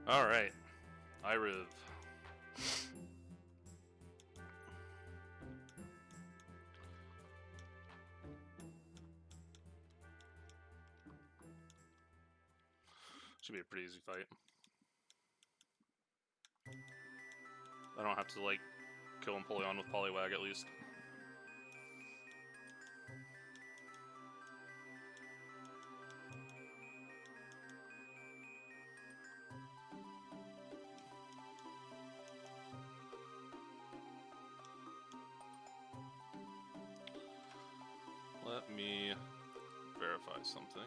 Alright, Iriv. Should be a pretty easy fight. I don't have to, like, kill Empoleon with Poliwag at least. Let me verify something.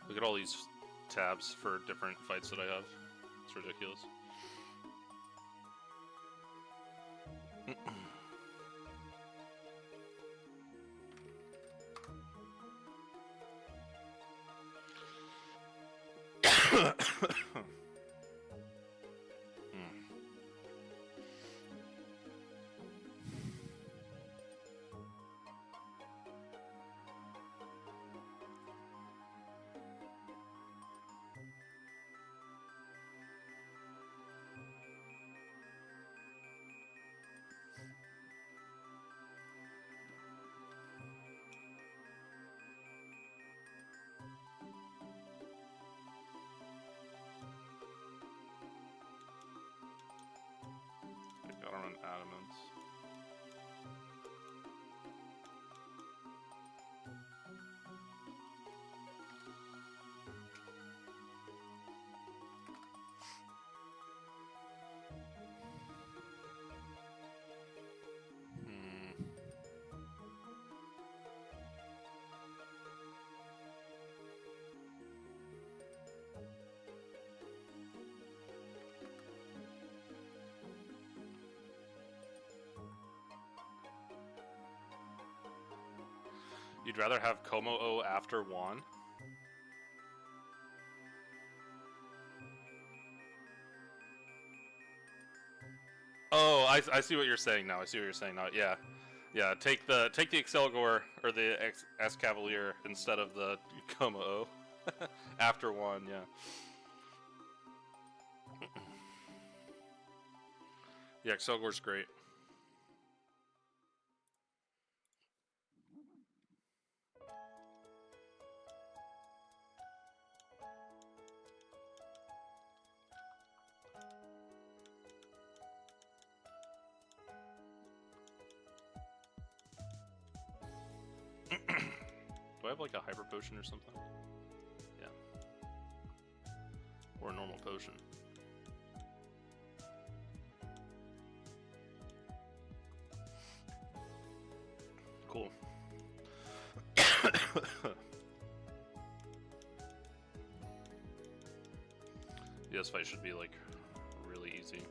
Look at all these tabs for different fights that I have. It's ridiculous. Gotta run Adamant. You'd rather have Como-O after Juan? Oh, I see what you're saying now. I see what you're saying now. Yeah, yeah. Take the Excelgor or the Escavalier instead of the Como-O after Juan. Yeah. Yeah, Excelgor's great. Do I have like a hyper potion or something? Yeah. Or a normal potion. Cool. This fight should be like really easy.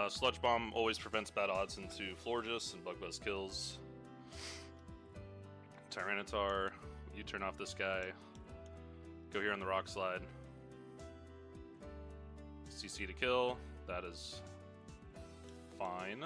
Sludge Bomb always prevents bad odds into Florges and Bug Buzz kills. Tyranitar, you turn off this guy. Go here on the Rock Slide. CC to kill. That is fine.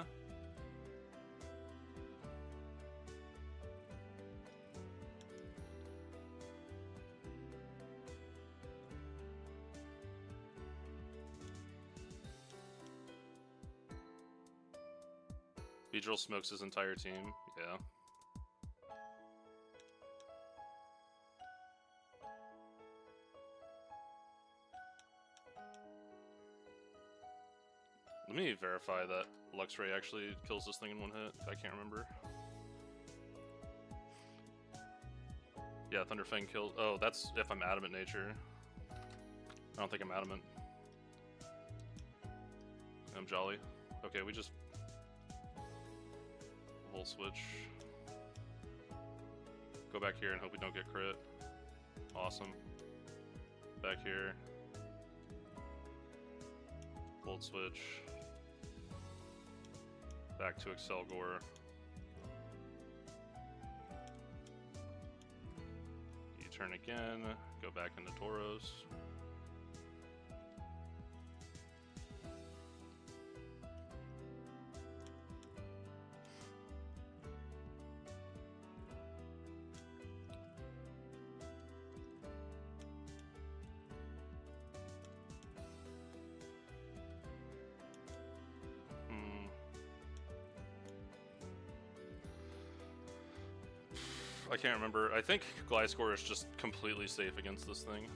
Beedrill smokes his entire team. Yeah. Let me verify that Luxray actually kills this thing in one hit. I can't remember. Yeah, Thunderfang kills. Oh, that's if I'm Adamant Nature. I don't think I'm Adamant. I'm Jolly. Okay, we just Volt Switch. Go back here and hope we don't get crit. Awesome. Back here. Volt Switch. Back to Excelgor. U-turn again. Go back into Tauros. I can't remember. I think Gliscor is just completely safe against this thing.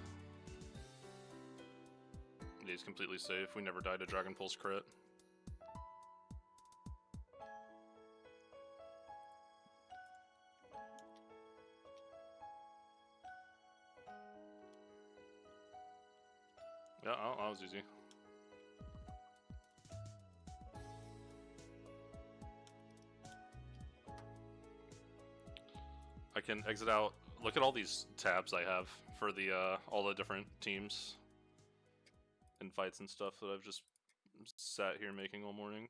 He's completely safe. We never died to Dragon Pulse crit. Yeah, that was easy. I can exit out. Look at all these tabs I have for the all the different teams and fights and stuff that I've just sat here making all morning.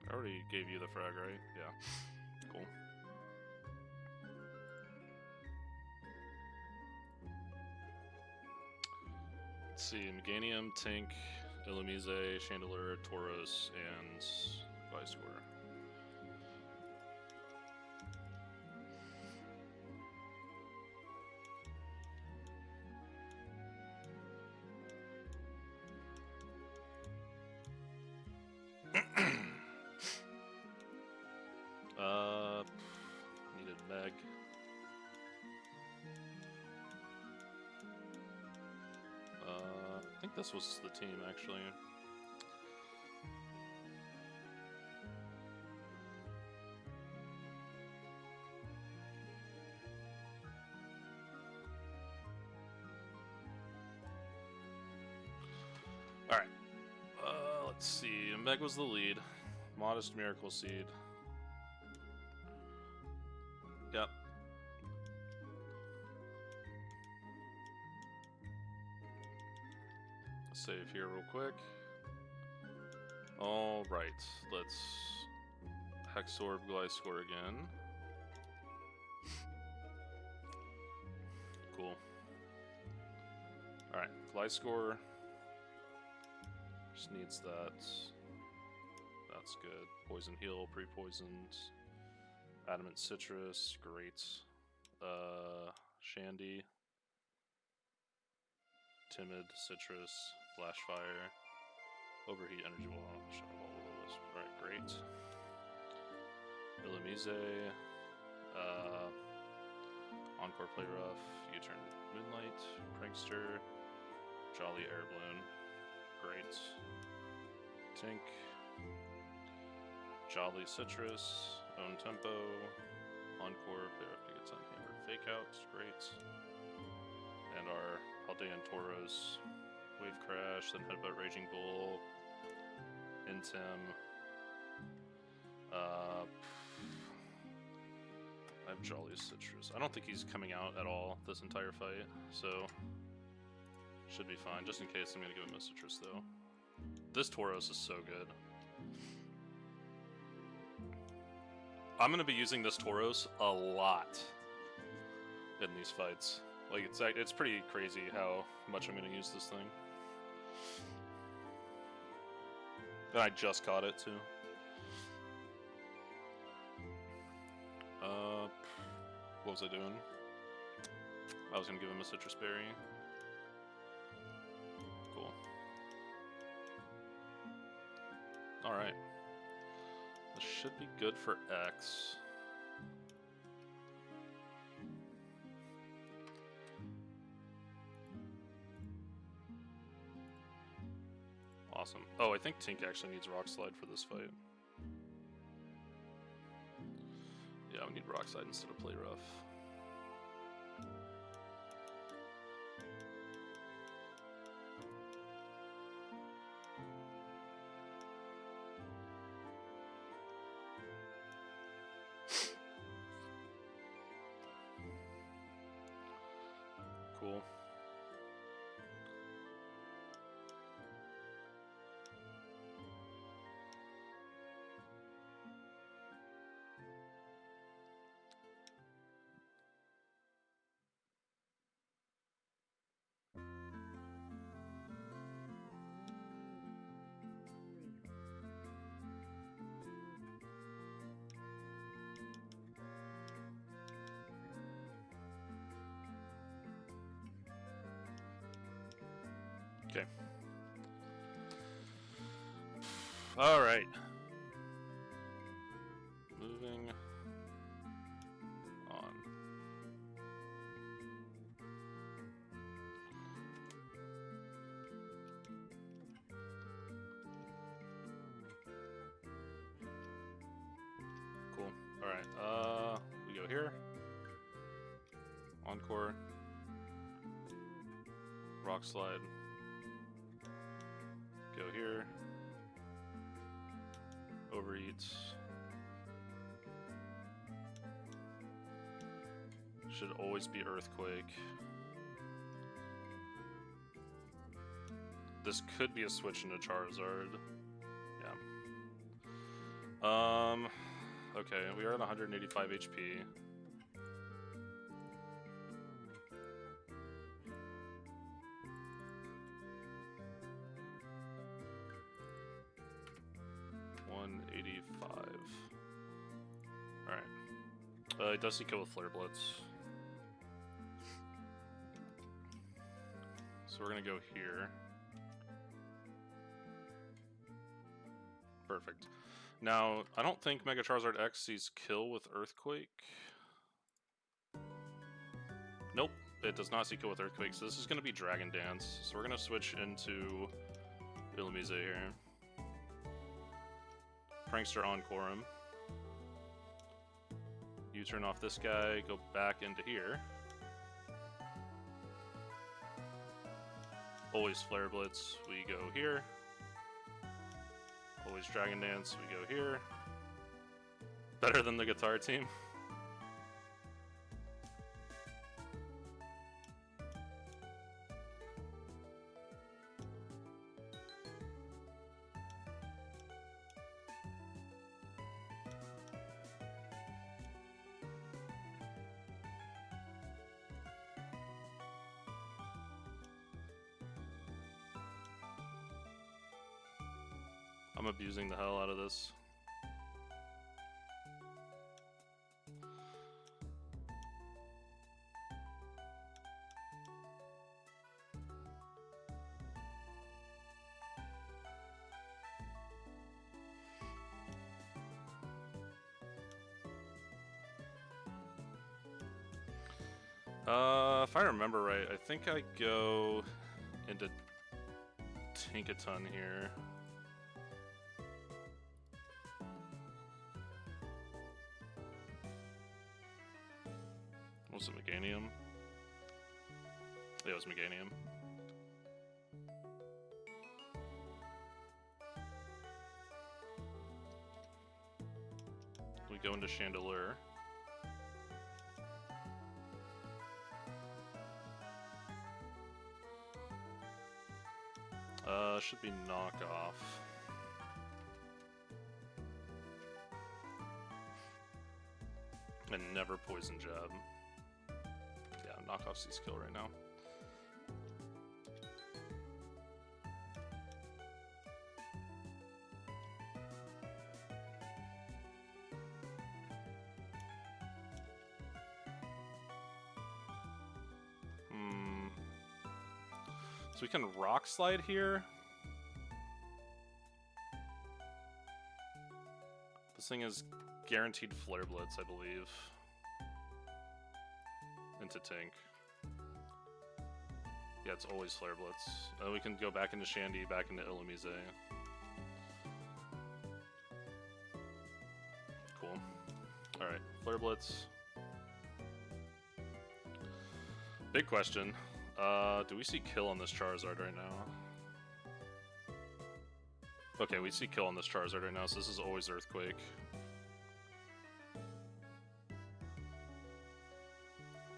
I already gave you the frag, right? Yeah. Cool. Let's see, Meganium, Tink, Illumise, Chandelure, Tauros, and Gliscor. Needed Meg. I think this was the team, actually. Alright. Let's see. Meg was the lead. Modest Miracle Seed. Yep. Save here real quick. Alright, let's Hexorb Gliscor again. Cool. Alright, Gliscor just needs that. That's good. Poison Heal, pre-poisoned. Adamant Citrus, great. Shandy. Timid, Citrus, Flash Fire, Overheat, Energy Wall, Shadow Ball, Will-O-Wisp. Alright, great. Illumise, Encore Play Rough, U-turn Moonlight, Prankster, Jolly Air Balloon. Great. Tink. Jolly Citrus. Own Tempo. Encore. Player after gets on hammer. Fake outs. Great. And our Paldean Tauros. Wave Crash. Then Headbutt Raging Bull. Intim. I have Jolly Citrus. I don't think he's coming out at all this entire fight, so should be fine. Just in case, I'm gonna give him a Citrus though. This Tauros is so good. I'm gonna be using this Tauros a lot in these fights. Like it's pretty crazy how much I'm gonna use this thing. And I just caught it too. What was I doing? I was gonna give him a Citrus Berry. Cool. Alright. This should be good for X. Awesome. Oh, I think Tink actually needs Rock Slide for this fight. Yeah, we need Rock Slide instead of Play Rough. Cool. Okay. All right. Moving on. Cool. All right. We go here. Encore. Rock Slide. Go here. Overeats. Should always be Earthquake. This could be a switch into Charizard. Yeah. Okay, we are at 185 HP. Alright. It does kill with Flare Blitz. So we're gonna go here. Perfect. Now, I don't think Mega Charizard X sees kill with Earthquake. Nope, it does not see kill with Earthquake, so this is gonna be Dragon Dance. So we're gonna switch into Illumise here. Prankster Encore him. You turn off this guy, go back into here. Always Flare Blitz, we go here. Always Dragon Dance, we go here. Better than the guitar team. I'm abusing the hell out of this. If I remember right, I think I go into Tinkaton here. Was it Meganium? Yeah, it was Meganium. We go into Chandelier. Should be knockoff. And never poison jab. Yeah, knockoff C skill right now. So we can rock slide here. This thing is guaranteed Flare Blitz, I believe. Into Tank. Yeah, it's always Flare Blitz. We can go back into Shandy, back into Illumise. Cool. Alright, Flare Blitz. Big question. Do we see kill on this Charizard right now? Okay, we see kill on this Charizard right now, so this is always Earthquake.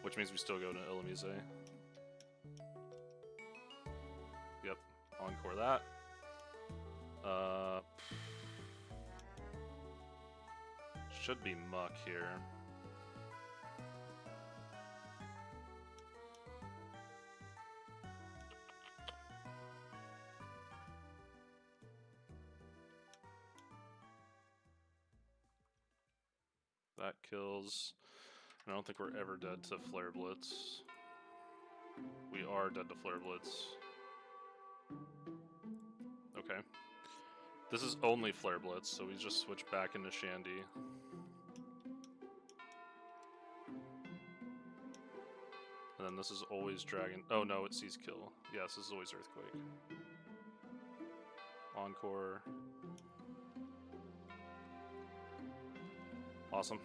Which means we still go to Illumise. Yep, Encore that. Should be Muck here. That kills. I don't think we're ever dead to Flare Blitz. We are dead to Flare Blitz. Okay. This is only Flare Blitz, so we just switch back into Shandy. And then this is always Dragon. Oh no, it sees kill. Yes, this is always Earthquake. Encore. Awesome.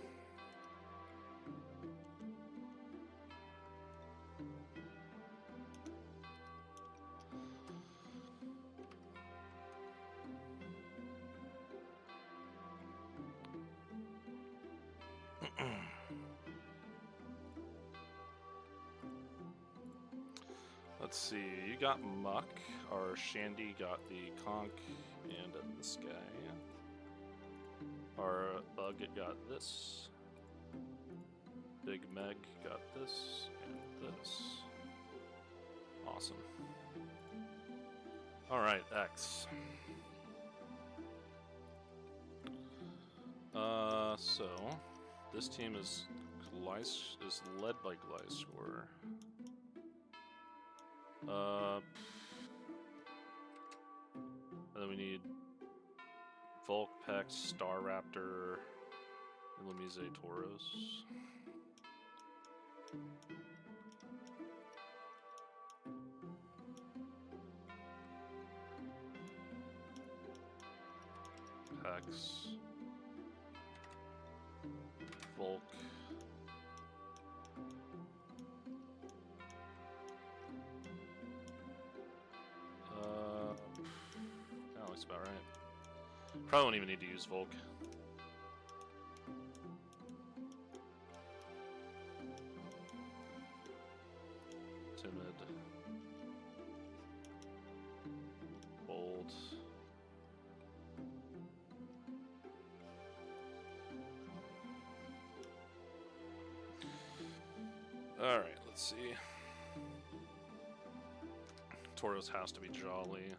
Let's see, you got Muck, our Shandy got the Conch and this guy. Our Bug got this. Big Meg got this and this. Awesome. Alright, X. So this team is led by Gliscor. And then we need Vulpix, Staraptor, Illumise, Tauros. Hex. Volk. That looks about right. Probably won't even need to use Volk. Timid. Bold. Alright, let's see. Tauros has to be Jolly.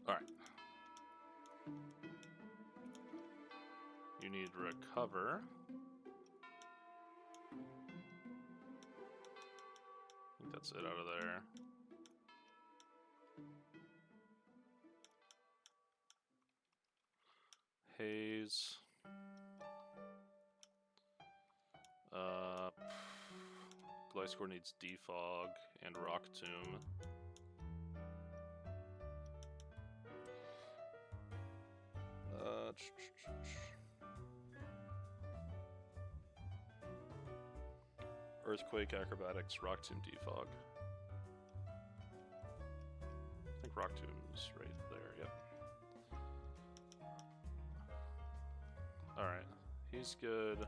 Alright. You need Recover. I think that's it out of there. Haze. Gliscor needs Defog and Rock Tomb. Earthquake, Acrobatics, Rock Tomb, Defog. I think Rock Tomb's right there, yep. Alright, he's good.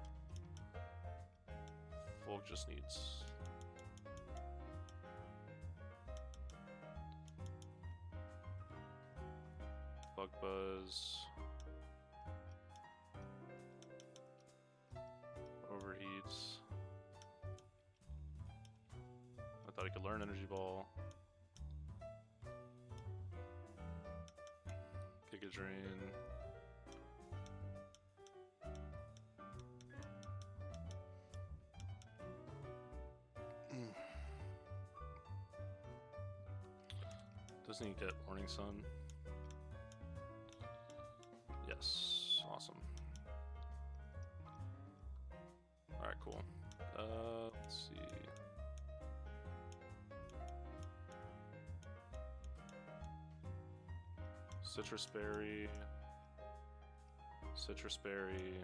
Volk just needs... Bug Buzz. Overheats. I thought he could learn Energy Ball. Giga Drain. Doesn't he get Morning Sun? Yes, awesome. Alright, cool. Let's see. Citrus Berry. Citrus Berry.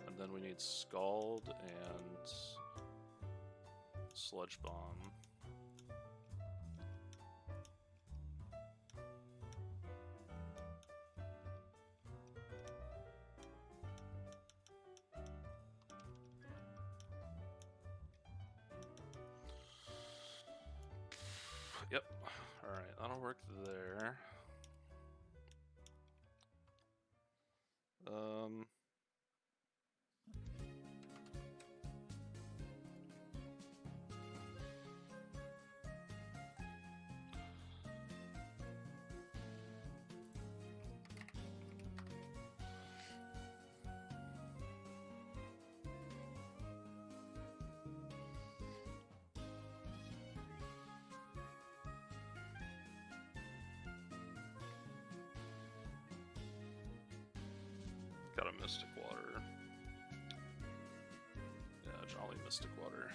And then we need Scald and Sludge Bomb. Yep. Alright, that'll work there. Got a Mystic Water. Yeah, Jolly Mystic Water.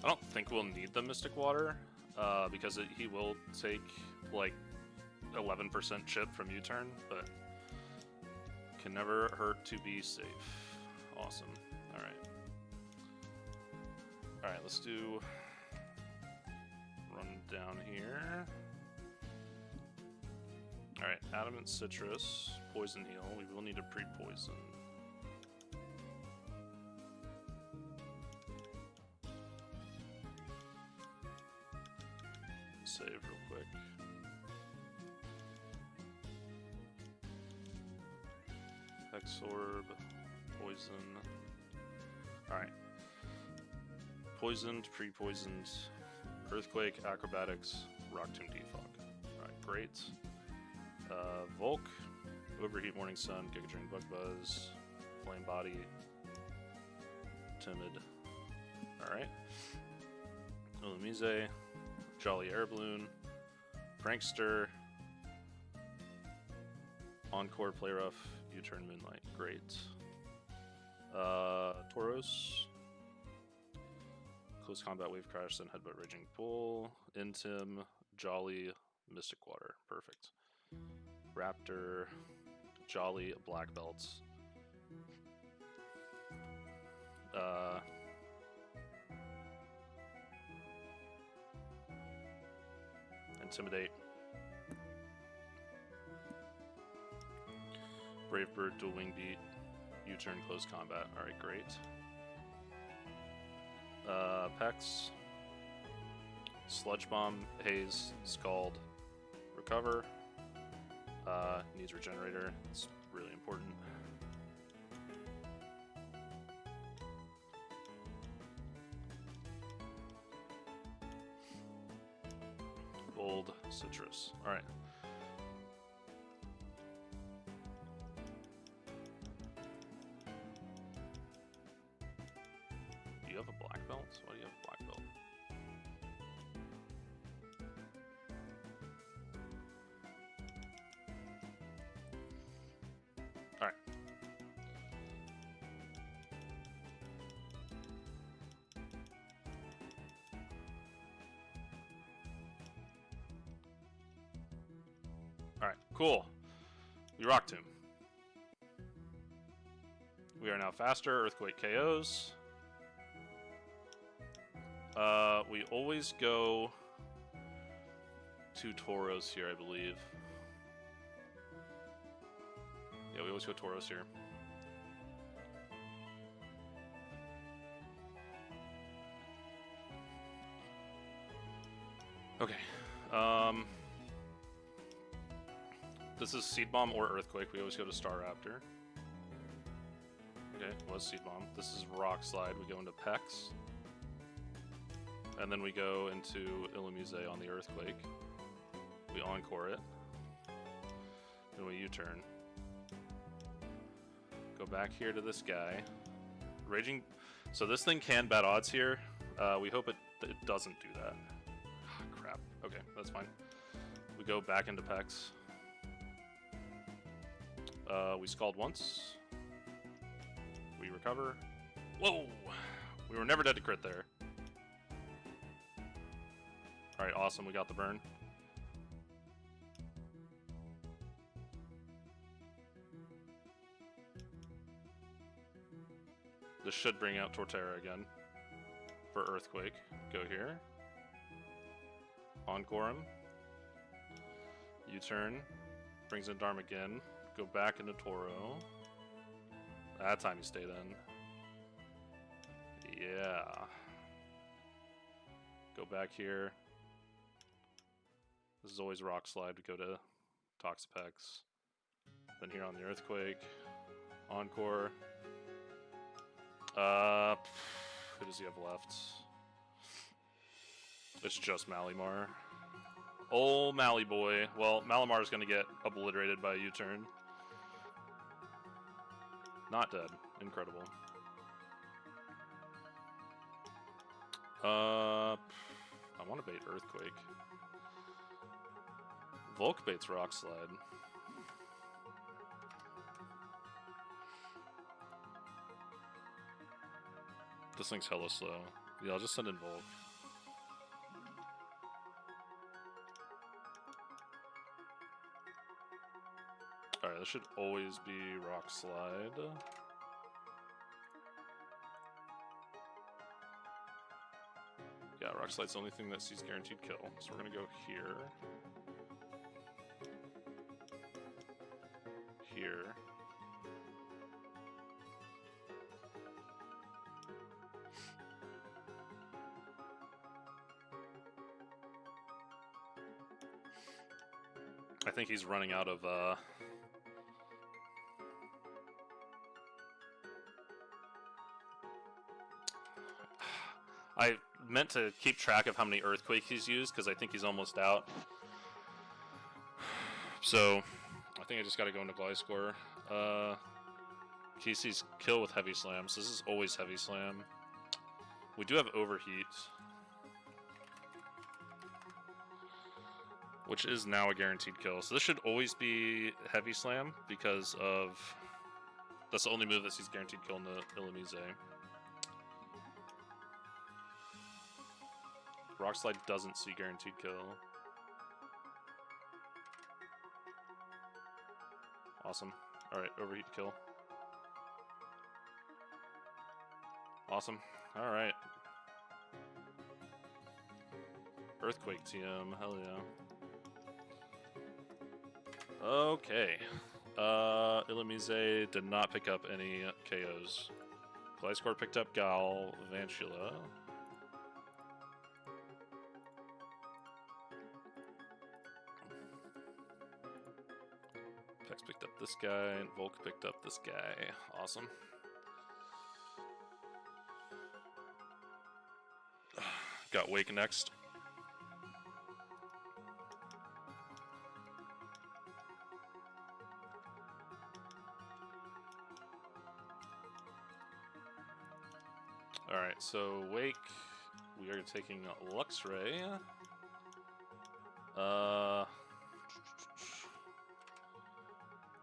I don't think we'll need the Mystic Water, because he will take like 11% chip from U-turn, but can never hurt to be safe. Awesome. Alright. Alright, let's do run down here. Alright, Adamant Citrus, Poison Heal. We will need a pre-poison. Save real quick. Exorb, Poison. Alright. Poisoned, pre-poisoned, Earthquake, Acrobatics, Rock Tomb, Defog. Alright, great. Volk, Overheat, Morning Sun, Giga Drain, Bug Buzz, Flame Body, Timid. Alright. Ulumize, Jolly Air Balloon, Prankster, Encore, Play Rough, U-turn, Moonlight. Great. Tauros, Close Combat, Wave Crash, then Headbutt, Raging Bull, Intim, Jolly, Mystic Water. Perfect. Raptor, Jolly, Black Belts. Intimidate. Brave Bird, Dual Wing Beat, U-turn, Close Combat. Alright, great. Pex, Sludge Bomb, Haze, Scald, Recover. Needs Regenerator. It's really important. Bold Citrus. Alright. Do you have a black belt? Why do you have a black belt? Alright. Cool. We rocked him. We are now faster. Earthquake KOs. We always go 2 Tauros here, I believe. Yeah, we always go Tauros here. Okay. This is Seed Bomb or Earthquake. We always go to Star Raptor. Okay, was Seed Bomb. This is Rock Slide. We go into Pex. And then we go into Illumise on the Earthquake. We Encore it. Then we U-turn. Go back here to this guy. Raging... So this thing can bat odds here. We hope it doesn't do that. Crap. Okay, that's fine. We go back into Pex. We Scald once. We recover. Whoa! We were never dead to crit there. Alright, awesome. We got the burn. This should bring out Torterra again. For Earthquake. Go here. Encore him. U-turn. Brings in Darmageddon. Go back into Toro. That time he stayed in. Yeah. Go back here. This is always Rock Slide. We go to Toxapex. Then here on the Earthquake. Encore. Who does he have left? It's just Malimar. Ol' Mally boy. Well, Malimar's gonna get obliterated by a U-turn. Not dead. Incredible. I want to bait Earthquake. Volk baits Rock Slide. This thing's hella slow. Yeah, I'll just send in Volk. Alright, this should always be Rock Slide. Yeah, Rock Slide's the only thing that sees guaranteed kill. So we're gonna go here. Here. I think he's running out of I meant to keep track of how many Earthquakes he's used, because I think he's almost out. So, I think I just gotta go into Gliscor. He sees kill with Heavy Slam, so this is always Heavy Slam. We do have Overheat, which is now a guaranteed kill. So this should always be Heavy Slam, because of... That's the only move that sees guaranteed kill in the Illumise. Rock Slide doesn't see guaranteed kill. Awesome. Alright, Overheat kill. Awesome. Alright. Earthquake TM, hell yeah. Okay. Illumise did not pick up any KOs. Gliscor picked up Gal, Vantula. Pex picked up this guy, and Volk picked up this guy. Awesome. Got Wake next. Alright, so Wake, we are taking Luxray.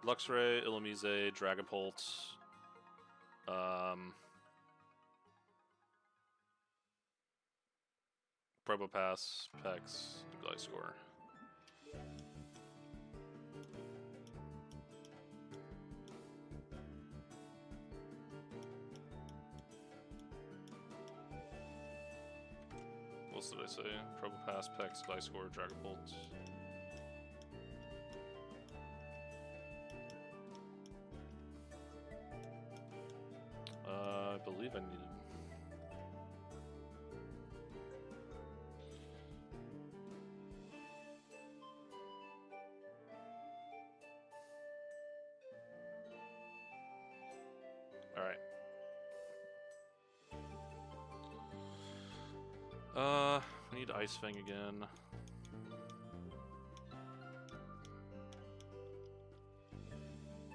Luxray, Illumise, Dragapult, Probopass, Pex, and Gliscor. else did I say? Probopass, Pex, Gliscor, Dragapult. I believe I needed... Alright. We need Ice Fang again.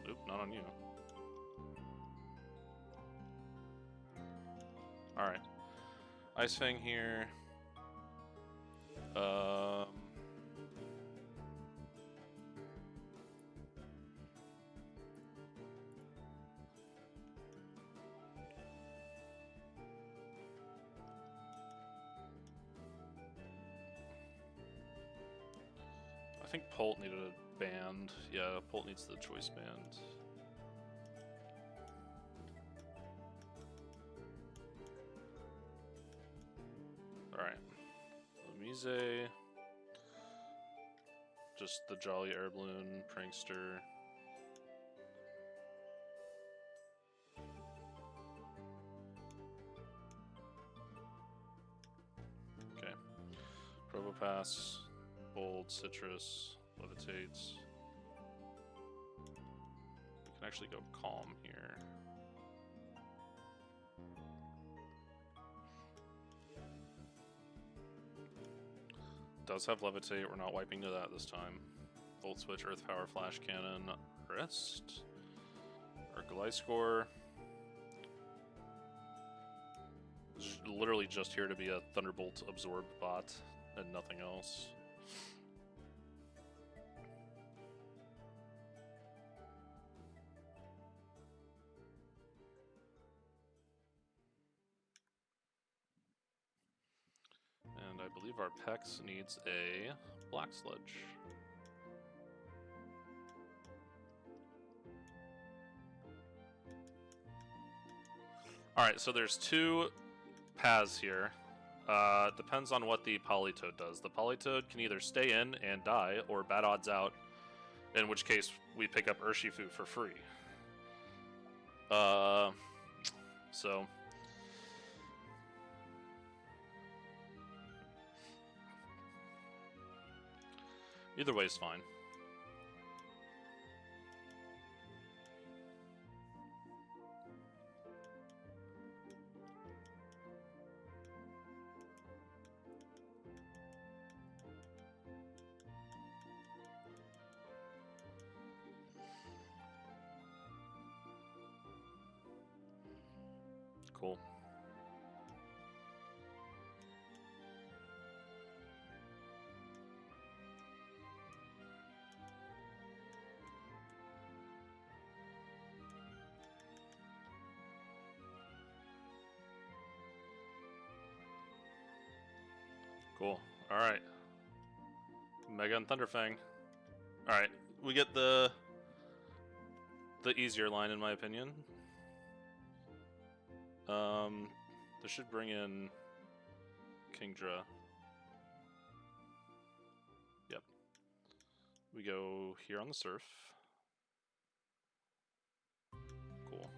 Nope, not on you. Alright. Ice Fang here. I think Polt needed a band. Yeah, Polt needs the choice band. Alright. Mise. Just the Jolly Air Balloon, Prankster. Okay. Probopass, Bold, Citrus, Levitates. We can actually go Calm here. Does have Levitate, we're not wiping to that this time. Volt Switch, Earth Power, Flash Cannon, Rest. Or Gliscor. Literally just here to be a Thunderbolt Absorb bot and nothing else. And I believe our Pex needs a Black Sludge. Alright, so there's two paths here. Depends on what the Politoed does. The Politoed can either stay in and die, or bad odds out, in which case we pick up Urshifu for free. So... either way is fine. Cool. Cool. Alright. Mega and Thunderfang. Alright, we get the easier line in my opinion. This should bring in Kingdra. Yep. We go here on the surf. Cool.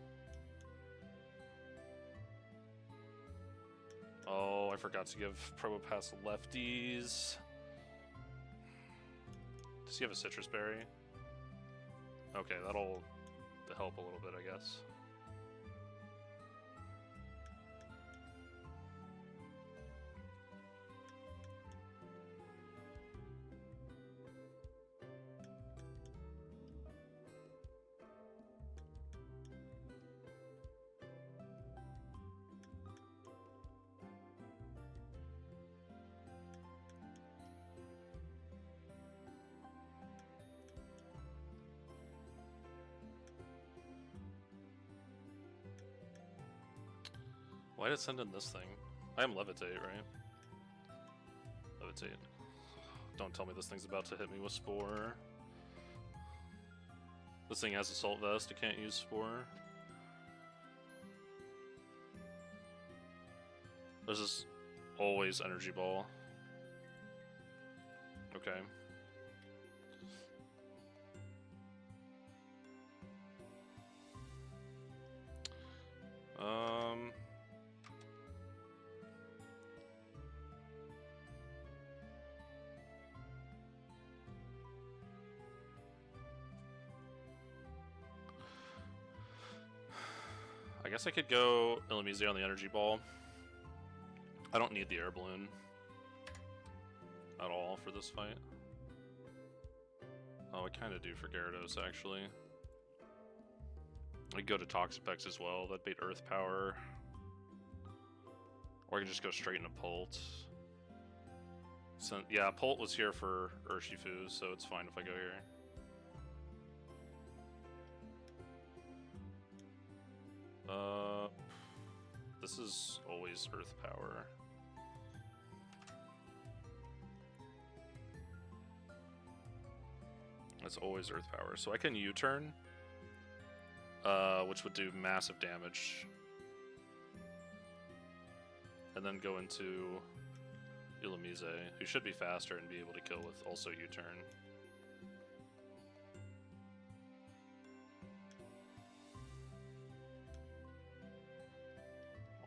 Oh, I forgot to give Probopass lefties. Does he have a Citrus Berry? Okay, that'll help a little bit, I guess. Why did it send in this thing? I am Levitate, right? Levitate. Don't tell me this thing's about to hit me with Spore. This thing has Assault Vest, it can't use Spore. There's this... Always energy ball. Okay. I guess I could go Illumise on the energy ball. I don't need the air balloon at all for this fight. Oh, I kind of do for Gyarados, actually. I could go to Toxapex as well. That'd beat Earth Power. Or I could just go straight into Pult. So, yeah, Pult was here for Urshifu, so it's fine if I go here. This is always Earth Power. It's always Earth Power. So I can U-turn, which would do massive damage. And then go into Illumise, who should be faster and be able to kill with also U-turn.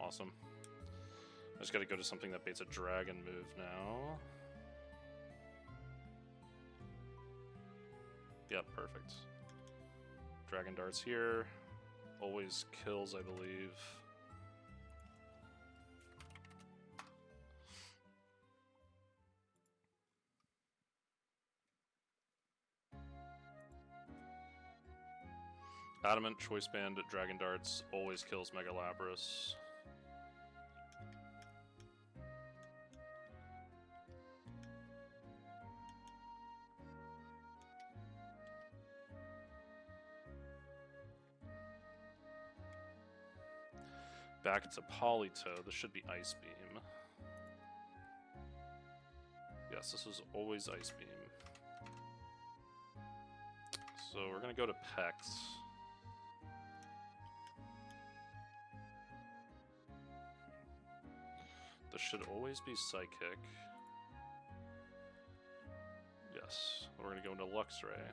Awesome. I just gotta go to something that baits a dragon move now. Yep, perfect. Dragon darts here. Always kills, I believe. Adamant, Choice Band, Dragon Darts, always kills Mega Lapras. Back it's a Polito, this should be Ice Beam. Yes, this is always Ice Beam. So we're gonna go to Pex. This should always be Psychic. Yes, we're gonna go into Luxray.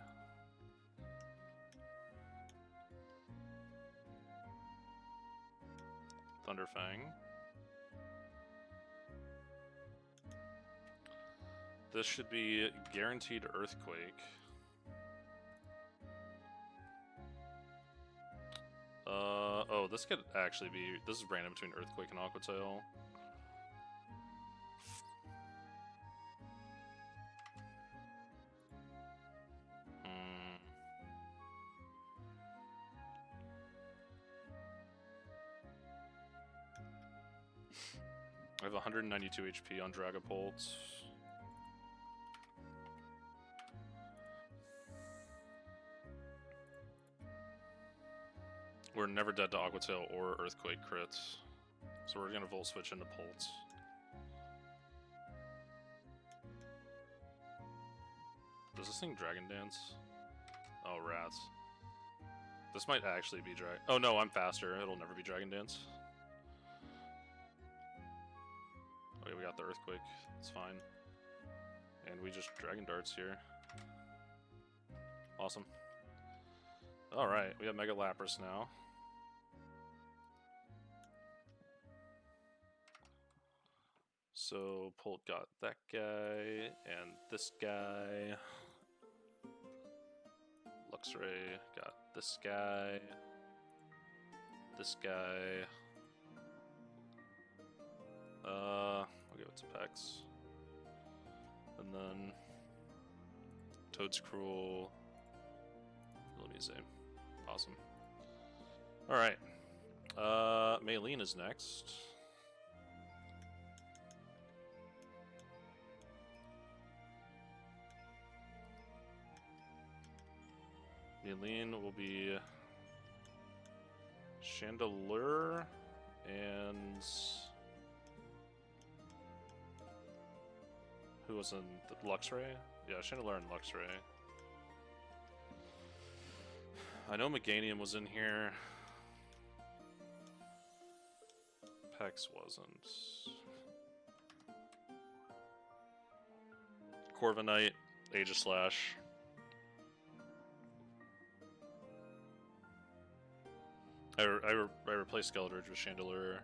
Thunderfang. This should be guaranteed Earthquake. Oh, this could actually be... This is random between Earthquake and Aqua Tail. I have 192 HP on Dragapult. We're never dead to Aqua Tail or Earthquake crits. So we're gonna Volt Switch into Pult. Does this thing Dragon Dance? Oh, rats. This might actually be Dragon... Oh no, I'm faster. It'll never be Dragon Dance. Okay, we got the Earthquake. It's fine. And we just Dragon Darts here. Awesome. Alright, we have Mega Lapras now. So, Pult got that guy, and this guy. Luxray got this guy. This guy. I'll give it to Pex. And then Toadscruel. Let me see. Awesome. Alright. Maylene is next. Maylene will be Chandelure and who was in the Luxray? Yeah, Chandelure and Luxray. I know Meganium was in here. Pex wasn't. Corviknight, Aegislash. I replaced Skeletor with Chandelure,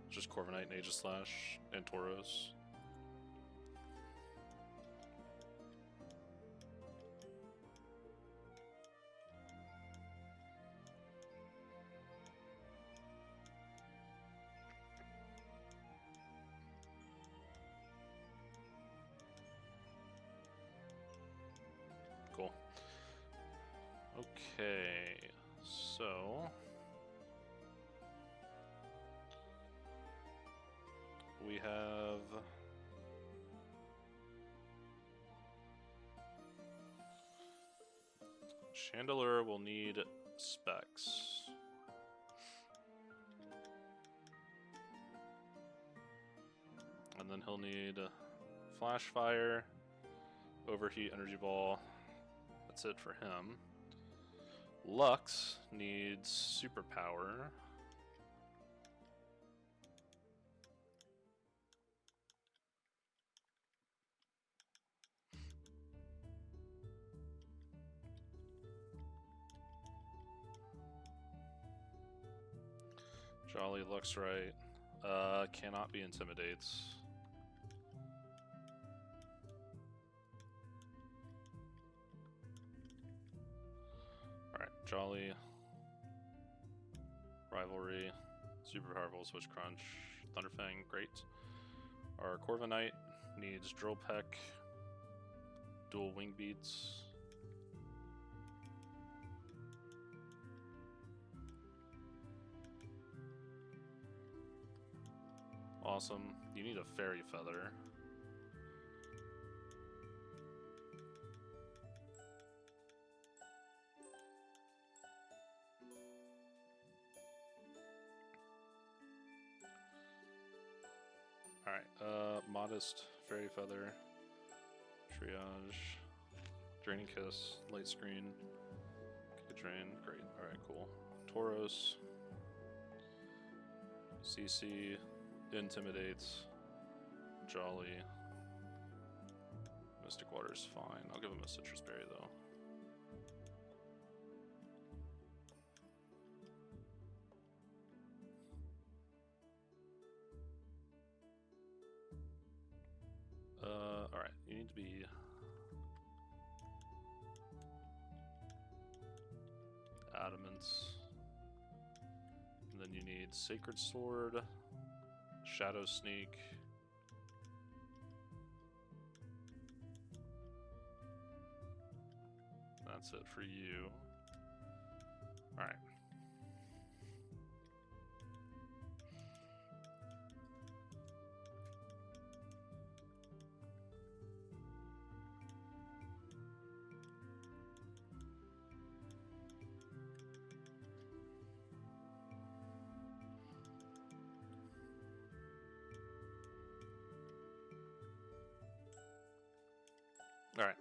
just Corviknight and Aegislash, and Tauros. Cool. Okay, so we have Chandelure will need specs. And then he'll need Flash Fire, Overheat, Energy Ball. That's it for him. Lux needs Superpower. Jolly looks right. Cannot be Intimidates. Alright, Jolly. Rivalry. Super powerful Switch Crunch. Thunderfang, great. Our Corviknight needs Drill Peck. Dual Wing Beats. Awesome. You need a Fairy Feather. Alright, Modest, Fairy Feather, Triage, Draining Kiss, Light Screen, Kick Drain, great, alright, cool. Tauros, CC, Intimidates, Jolly, Mystic Water's fine. I'll give him a Citrus Berry though. Alright, you need to be Adamants. And then you need Sacred Sword, Shadow Sneak. That's it for you. Alright. Alright.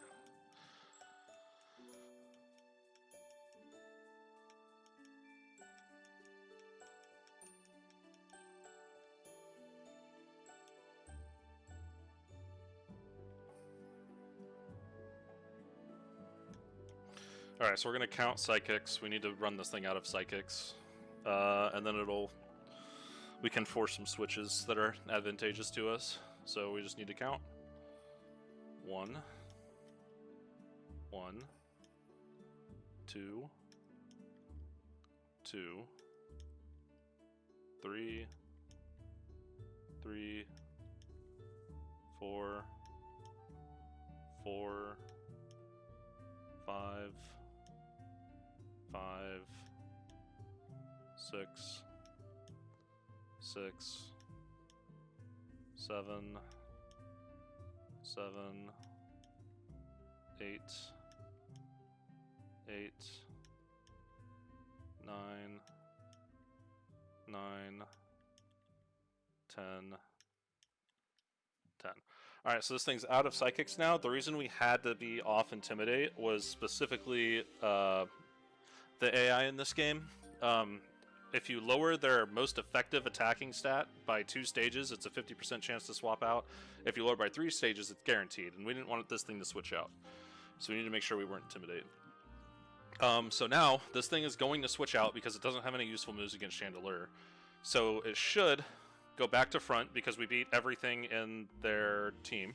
Alright, so we're gonna count Psychics. We need to run this thing out of Psychics. And then we can force some switches that are advantageous to us. So we just need to count. 1, 2, 2, 3, 3, 4, 4, 5, 5, 6, 6, 7, 7, 8, 8, 9, 9, 10, 10. Alright, so this thing's out of Psychics now. The reason we had to be off Intimidate was specifically the AI in this game. if you lower their most effective attacking stat by 2 stages, it's a 50% chance to swap out. If you lower by 3 stages, it's guaranteed. And we didn't want this thing to switch out, so we need to make sure we weren't intimidated. So now this thing is going to switch out because it doesn't have any useful moves against Chandelure. So it should go back to front because we beat everything in their team.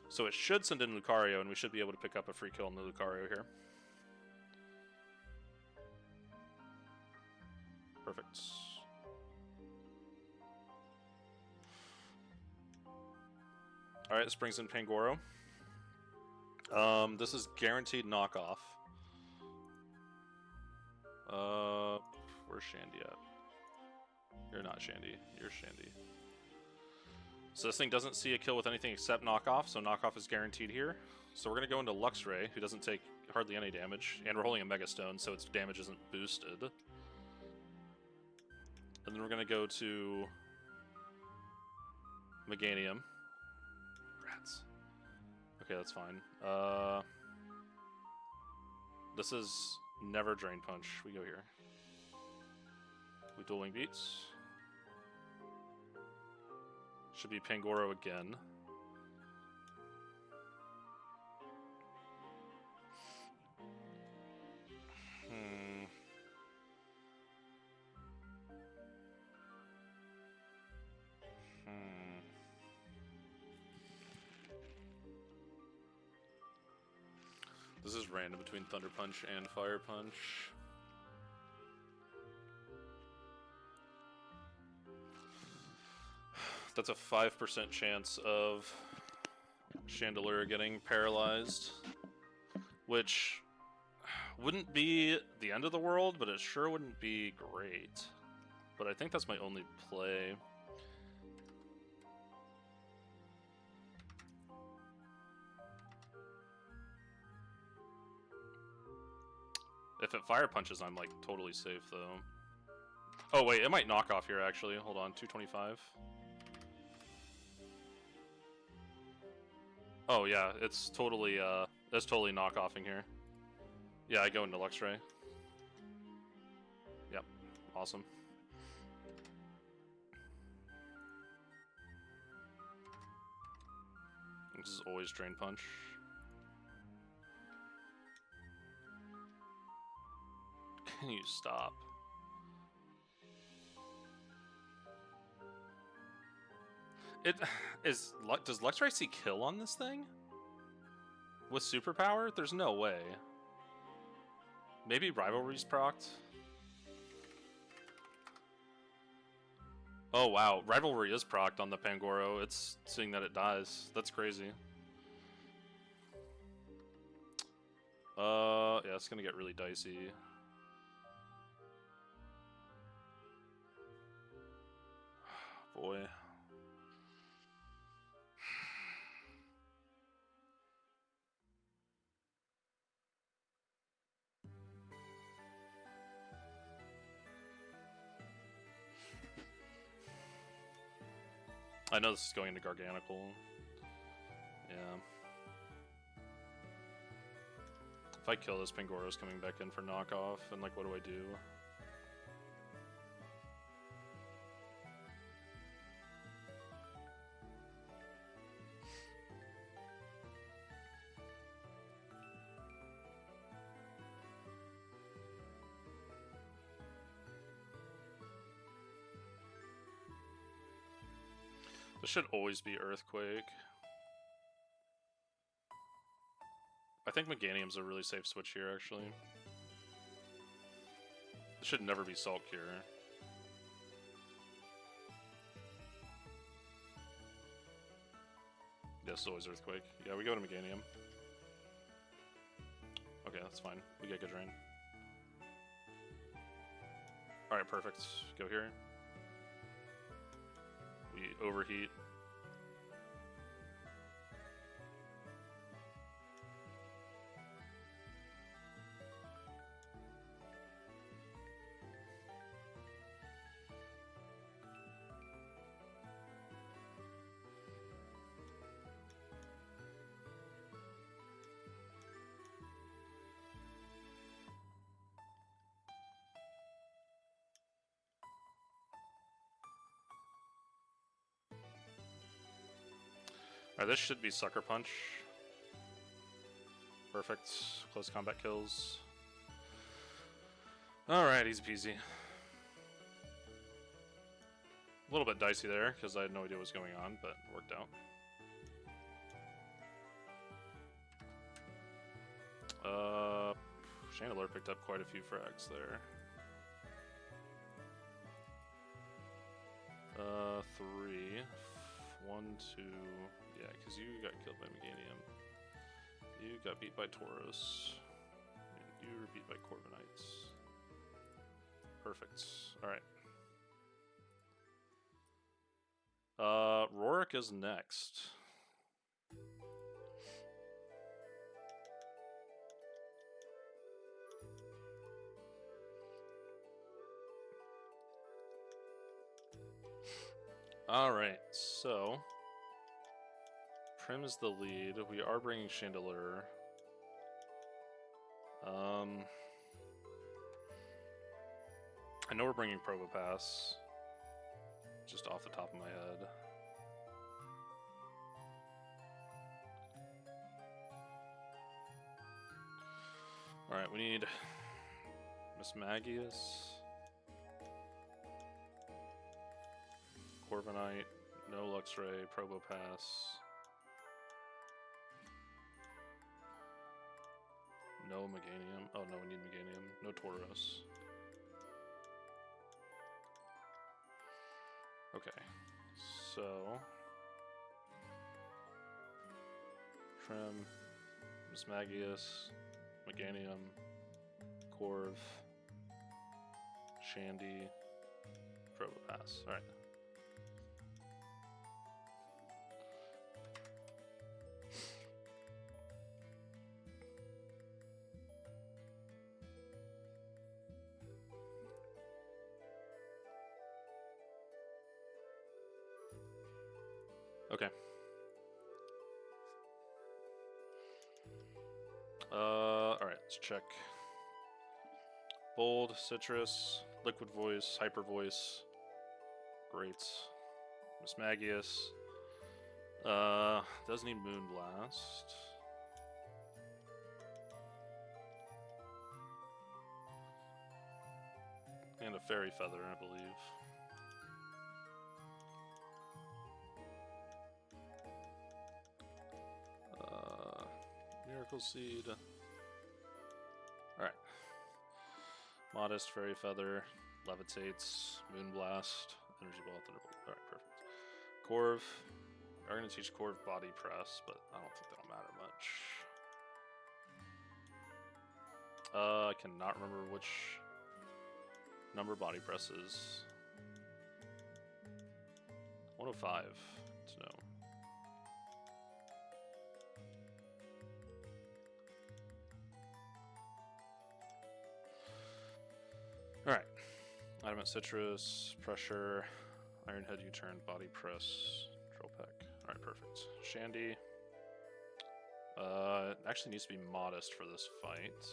So it should send in Lucario, and we should be able to pick up a free kill on the Lucario here. Perfect. Alright, this brings in Pangoro. This is guaranteed knockoff. Where's Shandy at? You're not Shandy. You're Shandy. So this thing doesn't see a kill with anything except knockoff, so knockoff is guaranteed here. So we're going to go into Luxray, who doesn't take hardly any damage, and we're holding a Mega Stone, so its damage isn't boosted. And then we're going to go to Meganium. Rats. Okay, that's fine. This is never Drain Punch. We go here. We dueling beats. Should be Pangoro again. This is random between Thunder Punch and Fire Punch. That's a 5% chance of Chandelure getting paralyzed, which wouldn't be the end of the world, but it sure wouldn't be great. But I think that's my only play. If it Fire Punches, I'm like totally safe though. Oh wait, it might knock off here actually. Hold on, 225. Oh yeah, it's totally that's totally knockoffing here. Yeah, I go into Luxray. Yep, awesome. This is always Drain Punch. Can you stop? It is. Does Luxray see kill on this thing? With superpower? There's no way. Maybe Rivalry's procced? Oh wow, Rivalry is procced on the Pangoro. It's seeing that it dies. That's crazy. Yeah, it's gonna get really dicey. Boy. I know this is going into Garganical. Yeah. If I kill this, Pangoro's coming back in for knockoff, and like, what do I do? This should always be Earthquake. I think Meganium's a really safe switch here, actually. This should never be Salt Cure. Yes, always Earthquake. Yeah, we go to Meganium. Okay, that's fine. We get good drain. Alright, perfect. Go here. We overheat. Alright, this should be Sucker Punch. Perfect. Close combat kills. Alright, easy peasy. A little bit dicey there, because I had no idea what was going on, but it worked out. Chandelier picked up quite a few frags there. 3. 1, 2... Yeah, because you got killed by Meganium. You got beat by Tauros. You were beat by Corviknights. Perfect. Alright. Rorik is next. Alright, so... Prim is the lead. We are bringing Chandelier. I know we're bringing Probopass. Just off the top of my head. Alright, we need Miss Magius. Corviknight. No Luxray. Probopass. No Meganium. Oh no, we need Meganium. No Tauros. Okay, so Trim, Miss Magius, Meganium, Corv, Shandy, Probopass. Alright. Okay. Alright, let's check. Bold, Citrus, Liquid Voice, Hyper Voice. Great. Miss Magius. Does need Moonblast. And a Fairy Feather, I believe. Miracle Seed. Alright. Modest, Fairy Feather, Levitates, Moonblast, Energy Ball, Thunderbolt. Alright, perfect. Corv. We are going to teach Corv Body Press, but I don't think that'll matter much. I cannot remember which number Body Press is. 105 to know. Alright. Adamant Citrus, Pressure, Iron Head U-Turn, Body Press, Troll Peck. Alright, perfect. Shandy. It actually needs to be modest for this fight.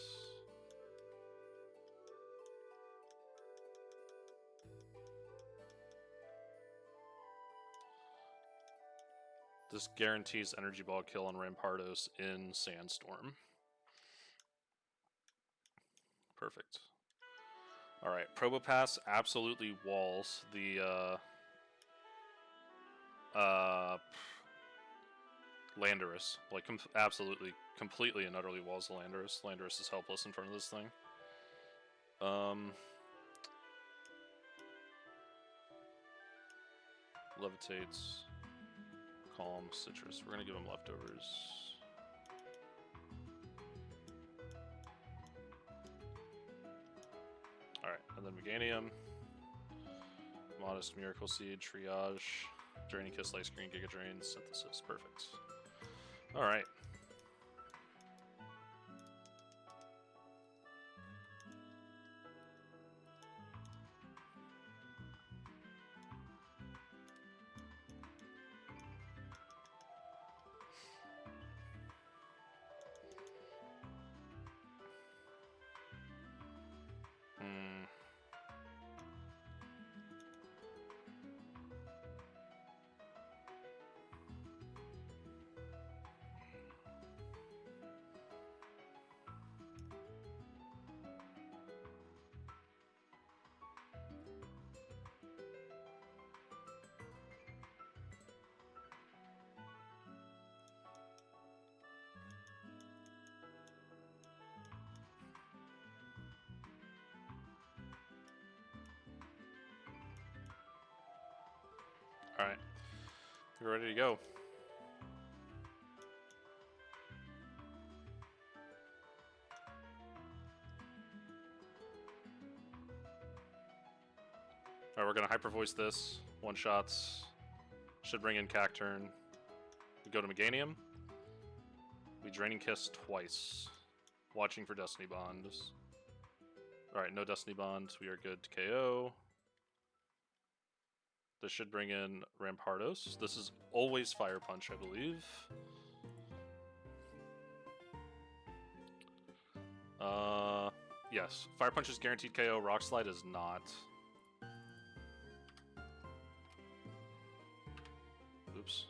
This guarantees Energy Ball kill on Rampardos in Sandstorm. Perfect. Alright, Probopass absolutely walls the Landorus. Like, absolutely, completely and utterly walls the Landorus. Landorus is helpless in front of this thing. Levitates. Calm, Citrus. We're gonna give him leftovers. Alright, and then Meganium. Modest, Miracle Seed, Triage, Draining Kiss, Light Screen, Giga Drain, Synthesis. Perfect. Alright. Alright. You're ready to go. Alright, we're gonna hyper voice this. One shots. Should bring in Cacturn. We go to Meganium. We Draining Kiss twice. Watching for Destiny Bond. Alright, no Destiny Bond. We are good to KO. This should bring in Rampardos. This is always Fire Punch, I believe. Yes. Fire Punch is guaranteed KO. Rock Slide is not. Oops.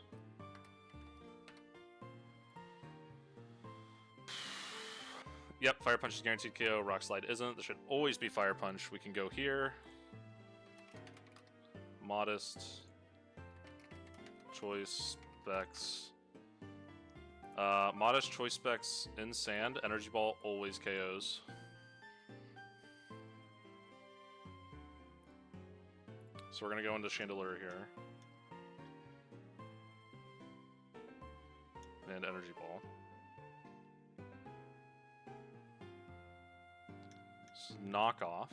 Yep, Fire Punch is guaranteed KO. Rock Slide isn't. This should always be Fire Punch. We can go here. Modest. Choice Specs. Modest Choice Specs in Sand. Energy Ball always KOs. So we're going to go into Chandelier here. And Energy Ball. Knock off.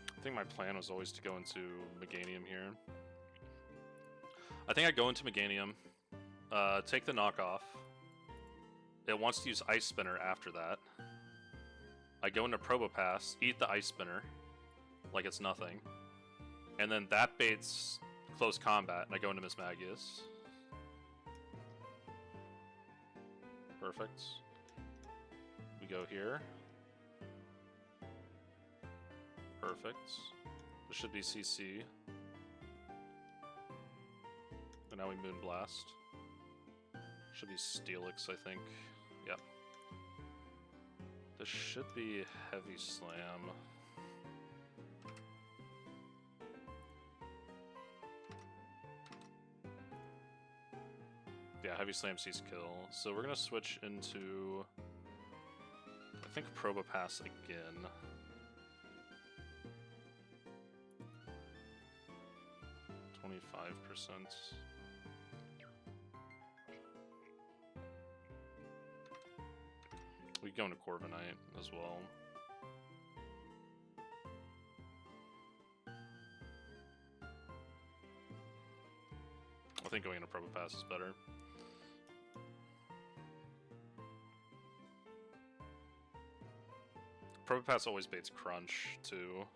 I think my plan was always to go into Meganium here. I think I go into Meganium, take the knockoff. It wants to use Ice Spinner after that. I go into Probopass, eat the Ice Spinner, like it's nothing. And then that baits close combat, and I go into Mismagius. Perfect. We go here. Perfect. This should be CC. And now we Moonblast. Should be Steelix, I think. Yep. This should be Heavy Slam. Yeah, Heavy Slam sees kill. So we're gonna switch into, I think, Probopass again. %. We go into Corviknight as well. I think going into Probopass is better. Probopass always baits Crunch too.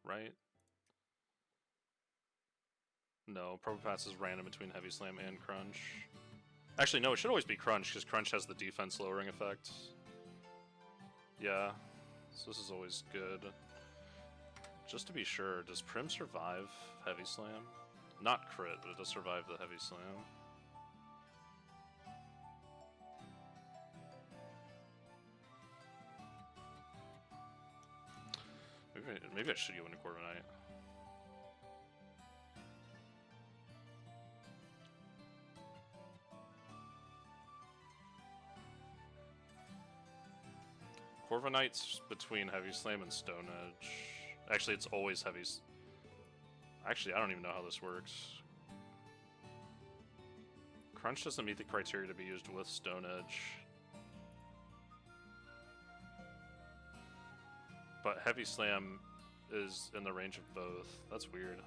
Right? No, Probopass is random between Heavy Slam and Crunch. Actually, no, it should always be Crunch, because Crunch has the defense lowering effect. Yeah, so this is always good. Just to be sure, does Prim survive Heavy Slam? Not crit, but it does survive the Heavy Slam. Maybe I should go into Corviknight. Corviknight's between Heavy Slam and Stone Edge. Actually, it's always Heavy. Actually, I don't even know how this works. Crunch doesn't meet the criteria to be used with Stone Edge. But Heavy Slam is in the range of both. That's weird.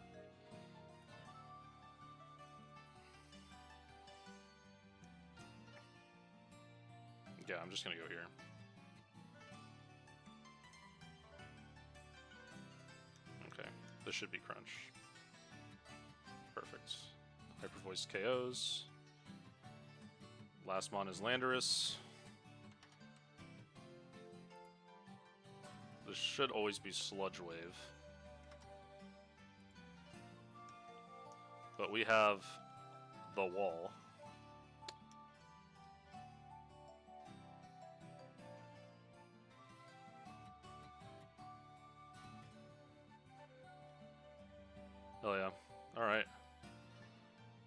Yeah, I'm just gonna go here. Okay, this should be Crunch. Perfect. Hyper Voice KOs. Last mon is Landorus. This should always be Sludge Wave. But we have the wall. Oh yeah. Alright.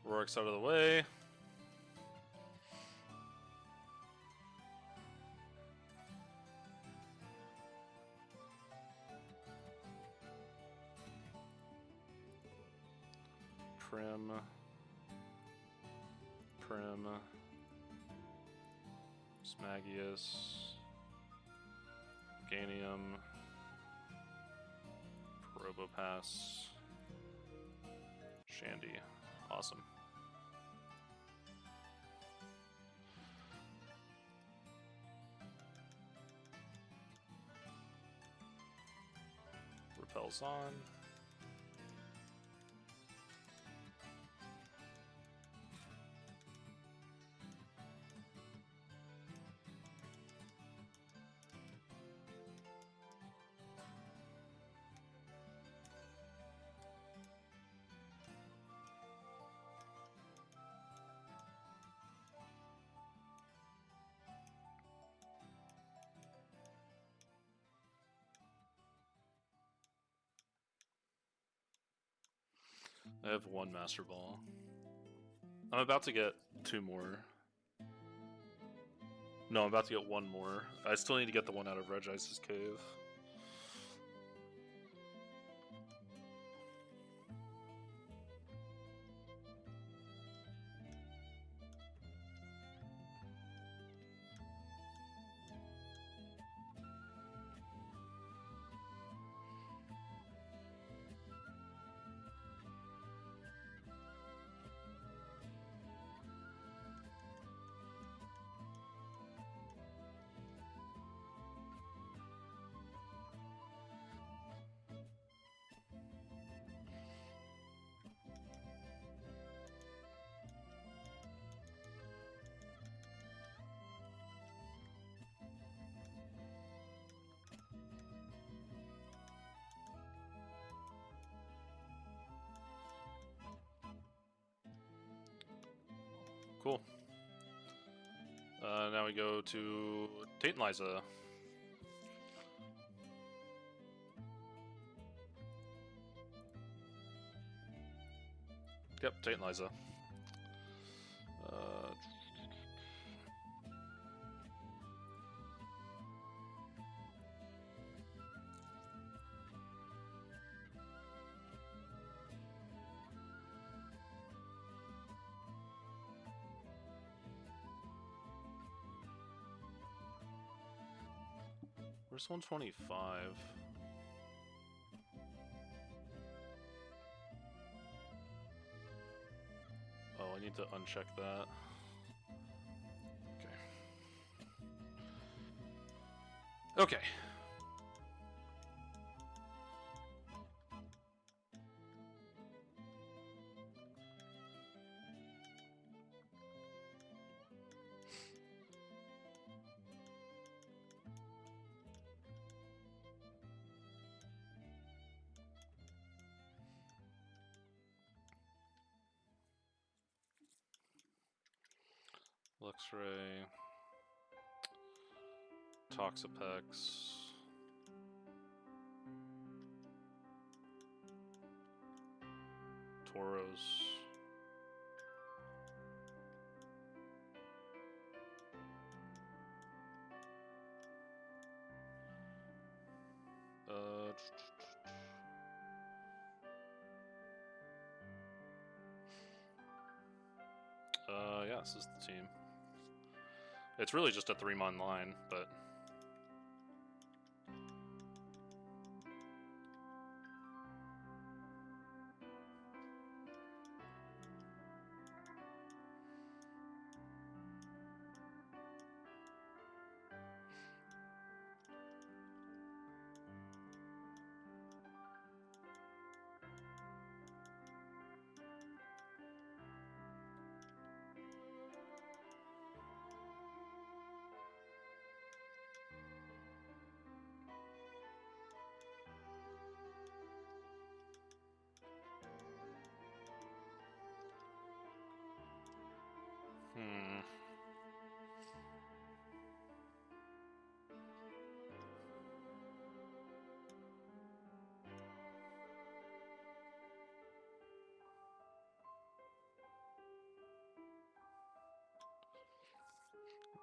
Rorik's out of the way. Prim. Smagius. Ganium. Probopass. Shandy. Awesome. Repels on. I have one Master Ball. I'm about to get 2 more. No, I'm about to get 1 more. I still need to get the one out of Regice's cave. Cool. Now we go to Tate and Liza. Yep, Tate and Liza. Where's 125? Oh, I need to uncheck that. Okay. Okay. Luxray, Toxapex, Tauros, yeah, this is the team. It's really just a 3-mon line, but...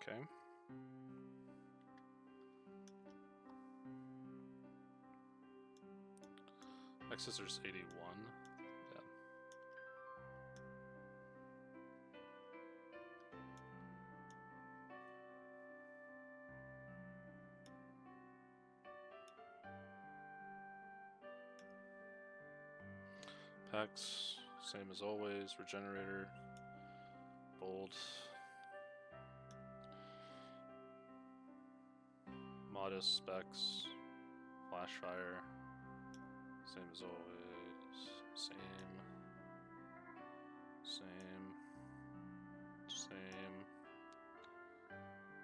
Okay. X Scissors 81. Yeah. Hex, same as always. Regenerator, bolt, modest specs, flash fire, same as always. Same,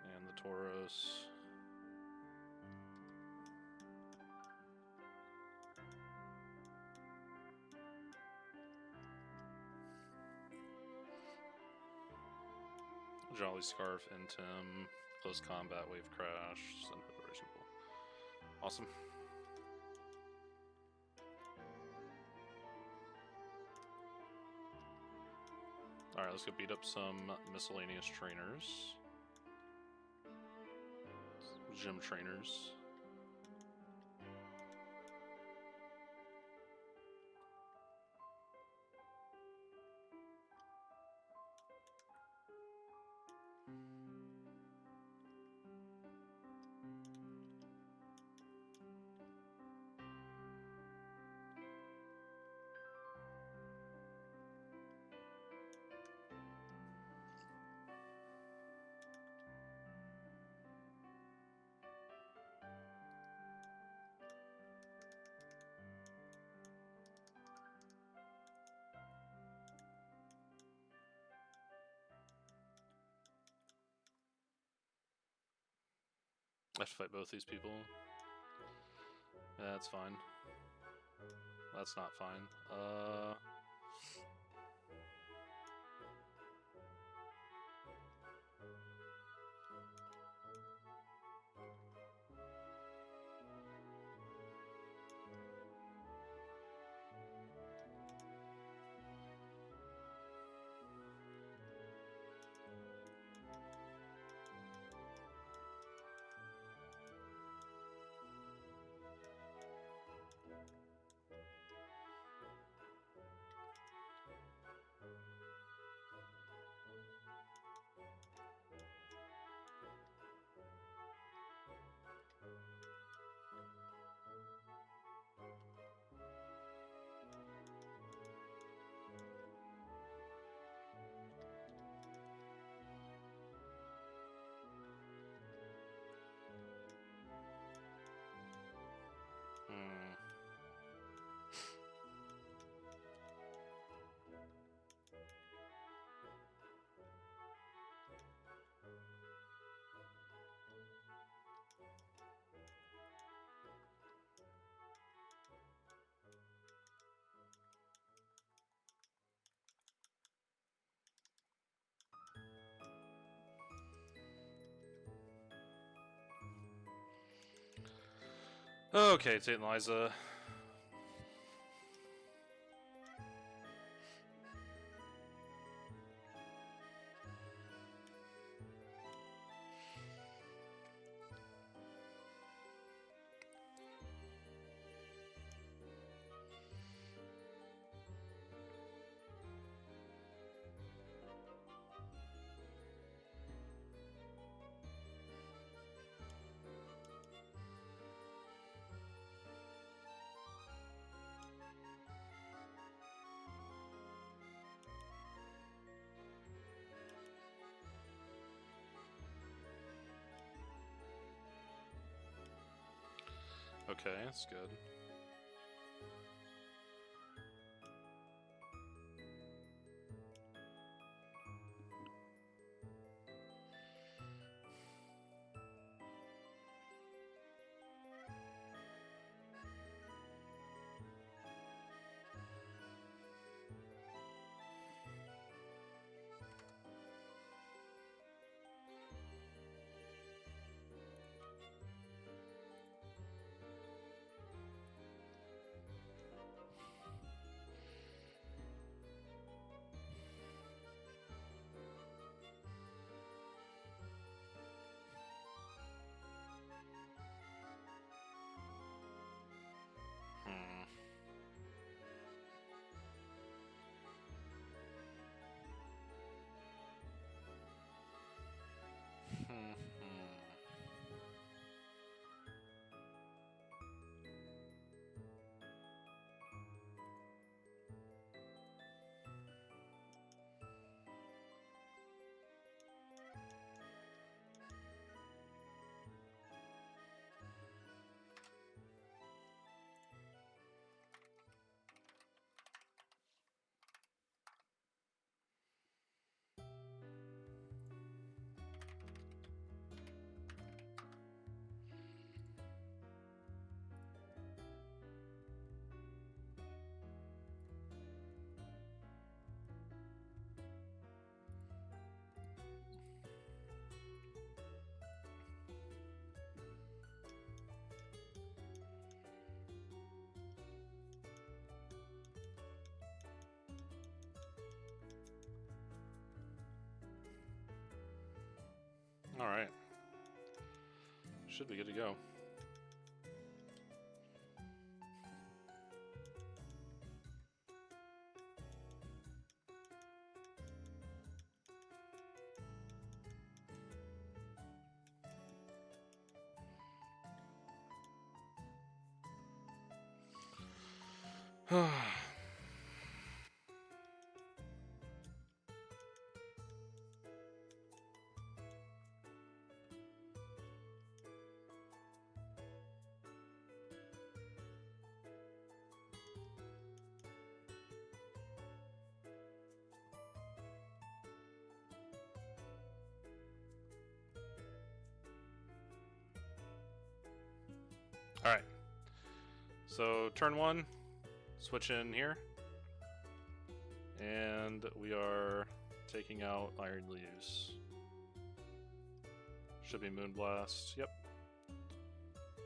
and the Tauros. Jolly Scarf, Intim, Close Combat, Wave Crash, Sun Preparation Pool. Awesome. Alright, let's go beat up some miscellaneous trainers. Gym trainers. I have to fight both these people. Yeah, that's fine. That's not fine. Okay, Tate and Liza. Okay, that's good. Alright. Should be good to go. Alright. So, turn 1, switch in here. And we are taking out Iron Leaves. Should be Moonblast. Yep.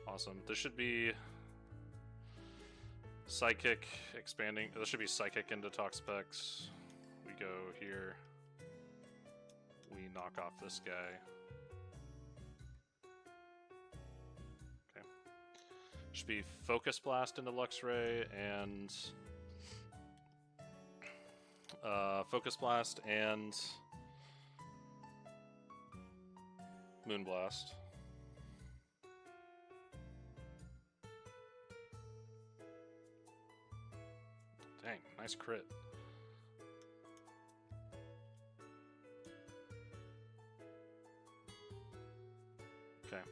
Awesome. This should be Psychic expanding. This should be Psychic into Toxapex. We go here. We knock off this guy. Okay. Should be Focus Blast into Luxray and Focus Blast and Moonblast. Dang, nice crit. Okay.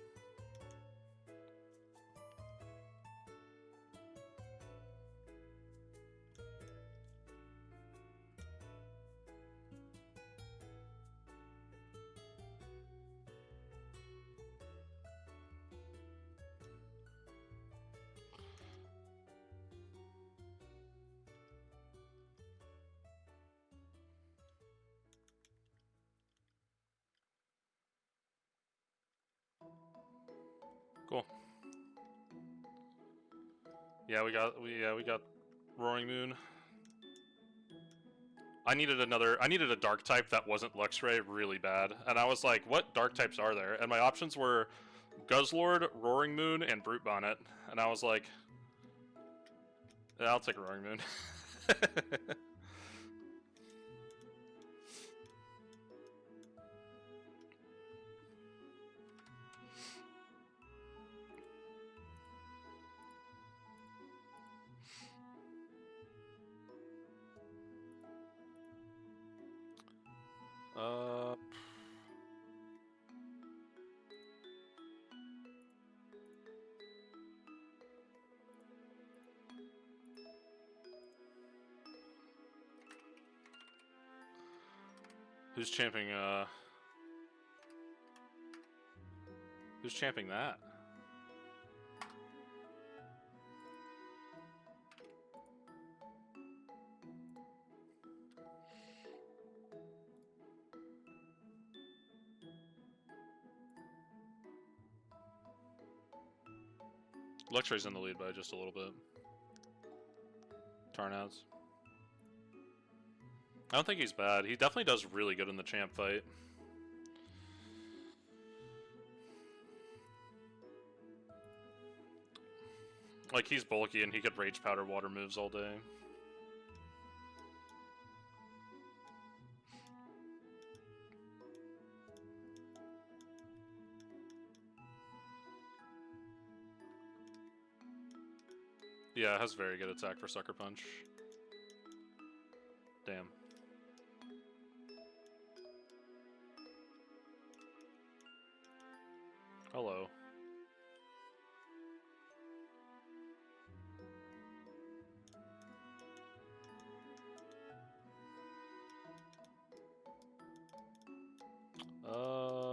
Cool. Yeah, we got Roaring Moon. I needed a dark type that wasn't Luxray really bad, and I was like, what dark types are there? And my options were Guzzlord, Roaring Moon, and Brute Bonnet, and I was like, yeah, I'll take Roaring Moon. Who's champing that? Luxray's in the lead by just a little bit. Tarnaz. I don't think he's bad. He definitely does really good in the champ fight. Like, he's bulky and he could Rage Powder water moves all day. Yeah, it has very good attack for Sucker Punch. Damn. Hello.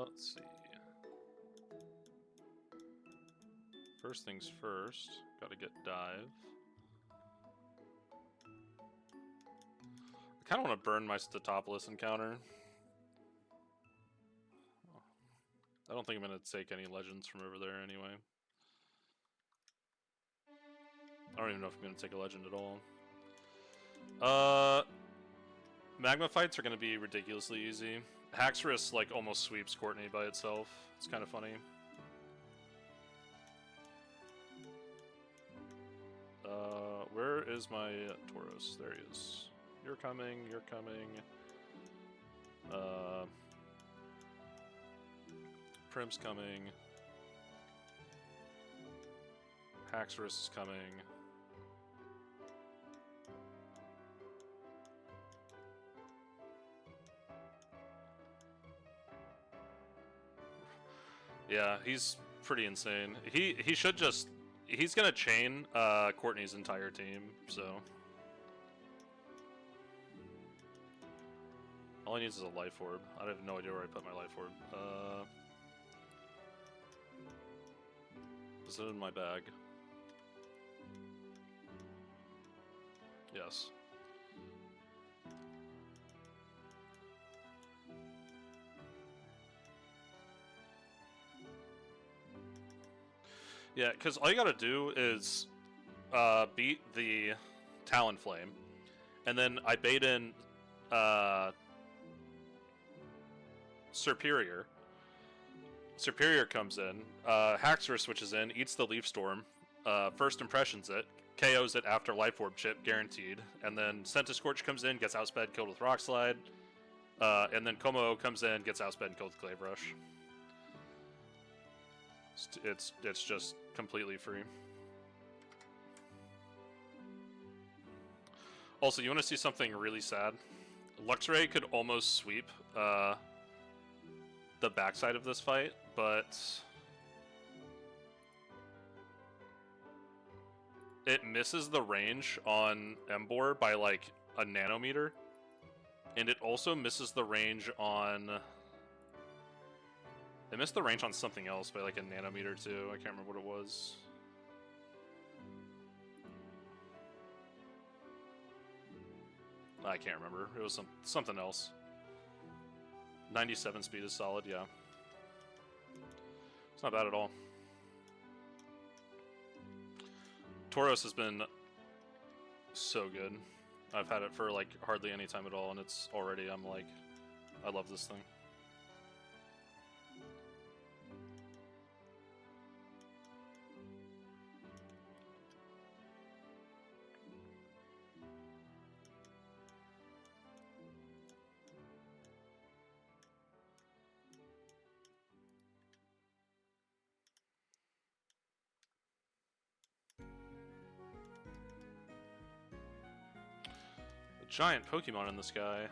Let's see. First things first, gotta get Dive. I kinda wanna burn my Statopolis encounter. I don't think I'm gonna take any legends from over there anyway. I don't even know if I'm gonna take a legend at all. Magma fights are going to be ridiculously easy. Haxorus like almost sweeps Courtney by itself. It's kind of funny. Where is my Tauros? There he is. You're coming, you're coming. Prim's coming. Haxorus is coming. Yeah, he's pretty insane. He should just... He's gonna chain Courtney's entire team, so... All he needs is a life orb. I have no idea where I put my life orb. Is it in my bag? Yes. Yeah, because all you gotta do is beat the Talonflame, and then I bait in Superior. Superior comes in, Haxorus switches in, eats the Leaf Storm, first impressions it, KOs it after Life Orb chip, guaranteed, and then Centiscorch comes in, gets outsped, killed with Rock Slide, and then Como comes in, gets outsped, and killed with Glaive Rush. It's just completely free. Also, you want to see something really sad? Luxray could almost sweep the backside of this fight, but it misses the range on Embor by like a nanometer, and it also misses the range on... It missed the range on something else by like a nanometer too. I can't remember what it was. I can't remember. It was something else. 97 speed is solid, yeah. It's not bad at all. Tauros has been so good. I've had it for like hardly any time at all, and it's already, I'm like, I love this thing. Giant Pokemon in the sky.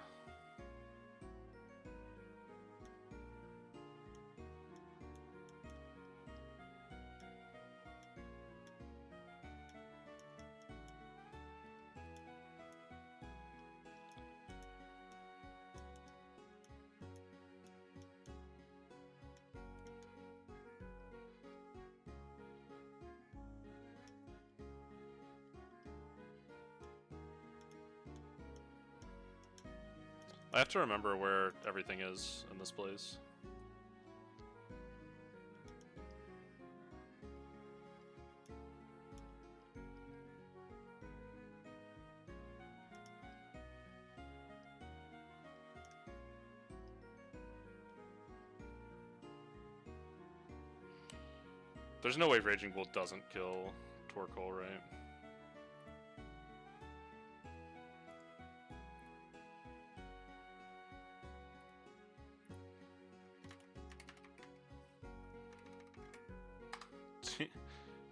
I have to remember where everything is in this place. There's no way Raging Bull doesn't kill Torkoal, right?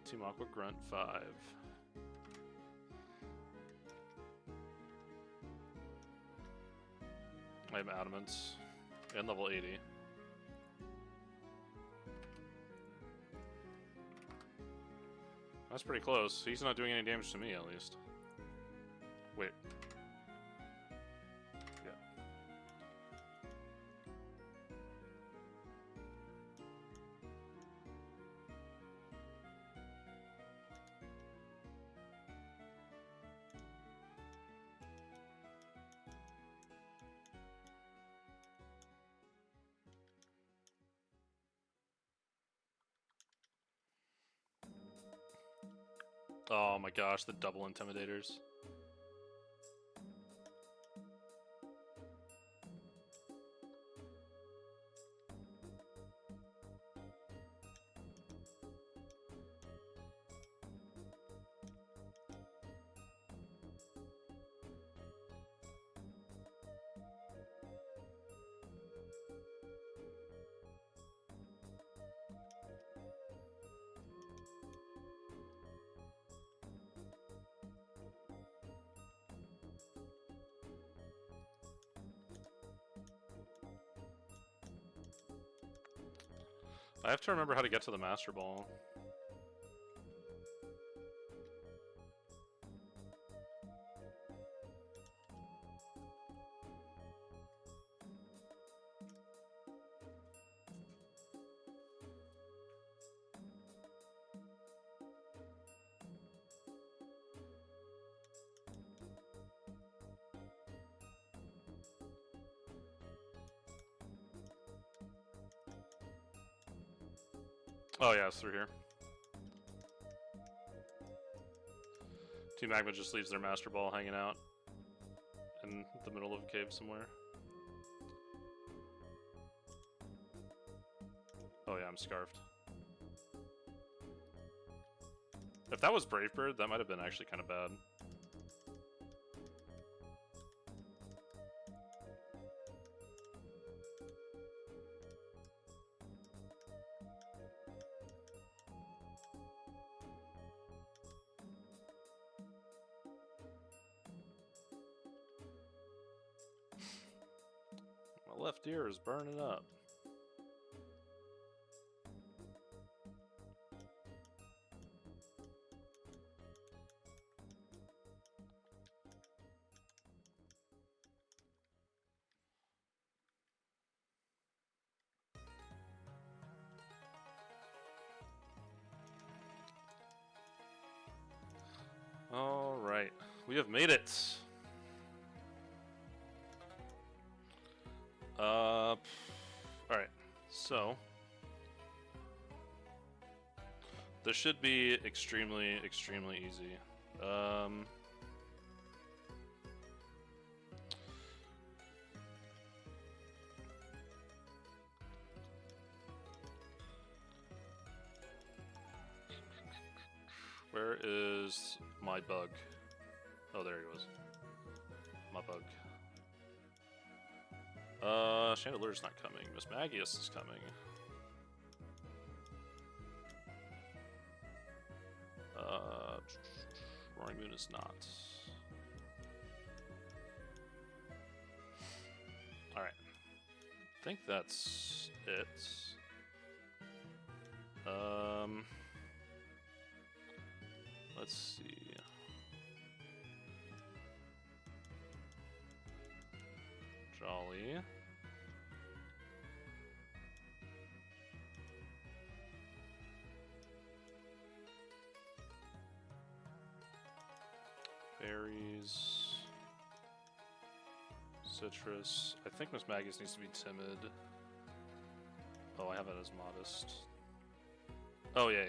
Team Aqua Grunt 5. I have Adamants and level 80. That's pretty close. He's not doing any damage to me, at least. Wait. Yeah. Oh my gosh, the double intimidators. I have to remember how to get to the Master Ball. Oh yeah, it's through here. Team Magma just leaves their Master Ball hanging out in the middle of a cave somewhere. Oh yeah, I'm scarfed. If that was Brave Bird, that might have been actually kind of bad. My left ear is burning up. All right, we have made it. All right, so this should be extremely easy. Where is my bug? Oh, there he was. My bug. Chandelier's not coming. Miss Magius is coming. Roaring Moon is not. Alright. I think that's it. Let's see. Jolly. Berries. Citrus. I think Miss Magius needs to be timid. Oh, I have it as modest. Oh, yeah.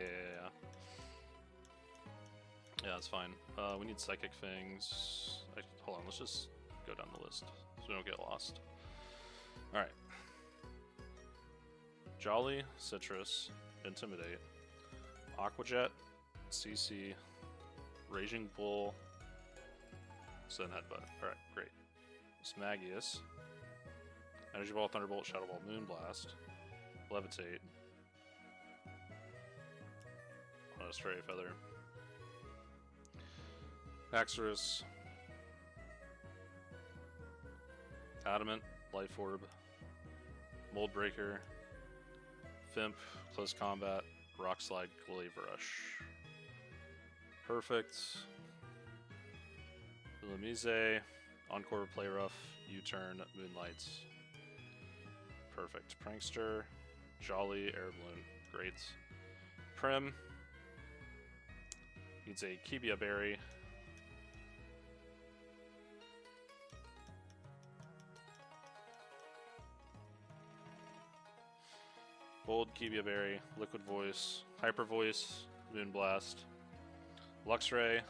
Yeah, that's fine. We need Psychic Fangs. Hold on, let's just go down the list so we don't get lost. Alright. Jolly, Citrus, Intimidate, Aquajet, CC, Raging Bull, Sun Headbutt. Alright, great. Smagius, Energy Ball, Thunderbolt, Shadow Ball, Moonblast, Levitate, on a Stray Feather, Axorus, Adamant, Life Orb, Mold Breaker, Fimp, Close Combat, Rock Slide, Glaive Rush. Perfect. Lamize, Encore, Play Rough, U-Turn, Moonlight. Perfect. Prankster, Jolly, Air Balloon. Great. Prim needs a Kibia Berry. Bold, Kibia Berry, Liquid Voice, Hyper Voice, Moonblast, Luxray.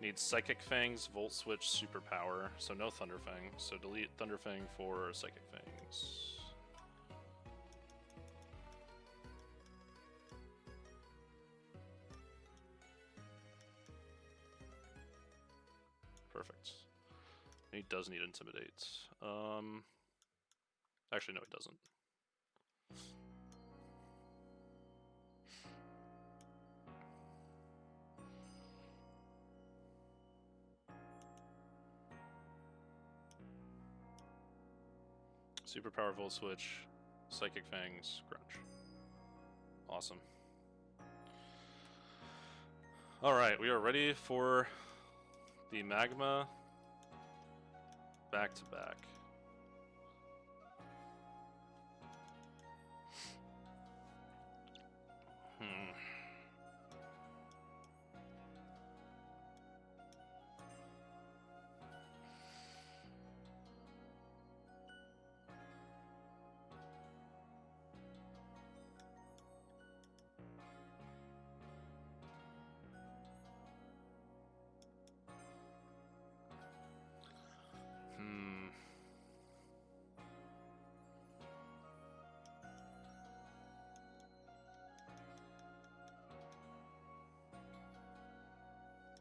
Needs Psychic Fangs, Volt Switch, Superpower, so no Thunderfang. So delete Thunderfang for Psychic Fangs. Perfect. He does need Intimidate. Actually, no, he doesn't. Superpower Volt Switch, Psychic Fangs, Grunge. Awesome. Alright, we are ready for the Magma back-to-back.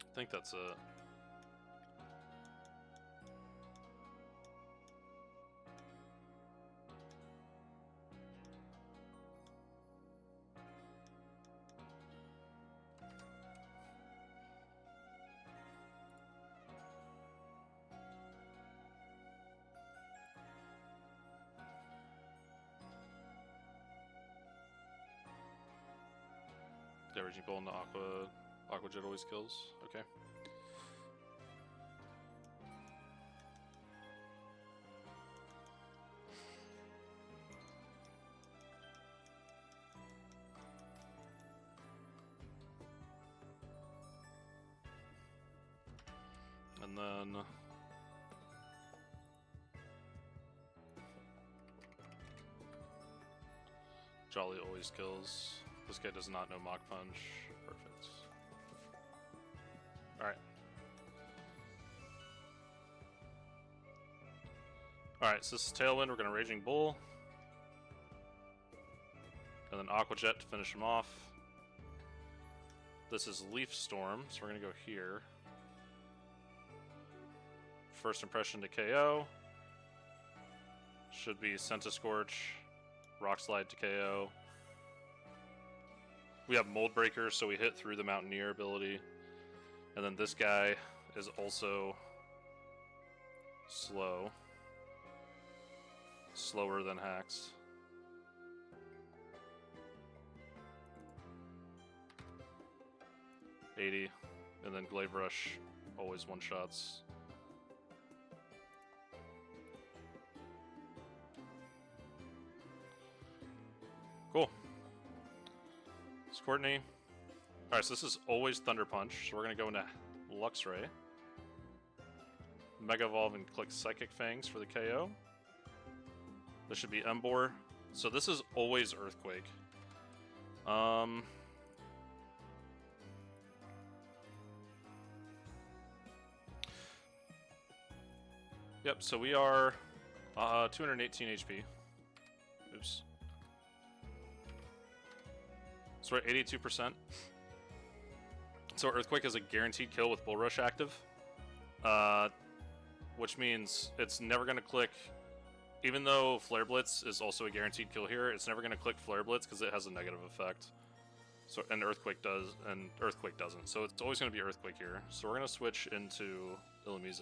I think that's it. Yeah, Raging Bull and the Aqua Jet always kills. Okay. And then Jolly always kills. This guy does not know Mach Punch. Perfect. Alright. Alright, so this is Tailwind. We're going to Raging Bull. And then Aqua Jet to finish him off. This is Leaf Storm, so we're going to go here. First Impression to KO. Should be Centiscorch, Rock Slide to KO. We have Mold Breaker, so we hit through the Mountaineer ability. And then this guy is also slow. Slower than Hacks. $80. And then Glaive Rush, always one-shots. Cool. It's Courtney. Alright, so this is always Thunder Punch, so we're going to go into Luxray. Mega Evolve and click Psychic Fangs for the KO. This should be Embor. So this is always Earthquake. Yep, so we are 218 HP. Oops. So we're at 82%. So Earthquake is a guaranteed kill with Bull Rush active. Which means it's never going to click, even though Flare Blitz is also a guaranteed kill here, it's never going to click Flare Blitz because it has a negative effect. So, and Earthquake does, and Earthquake doesn't. So it's always going to be Earthquake here. So we're going to switch into Illumise.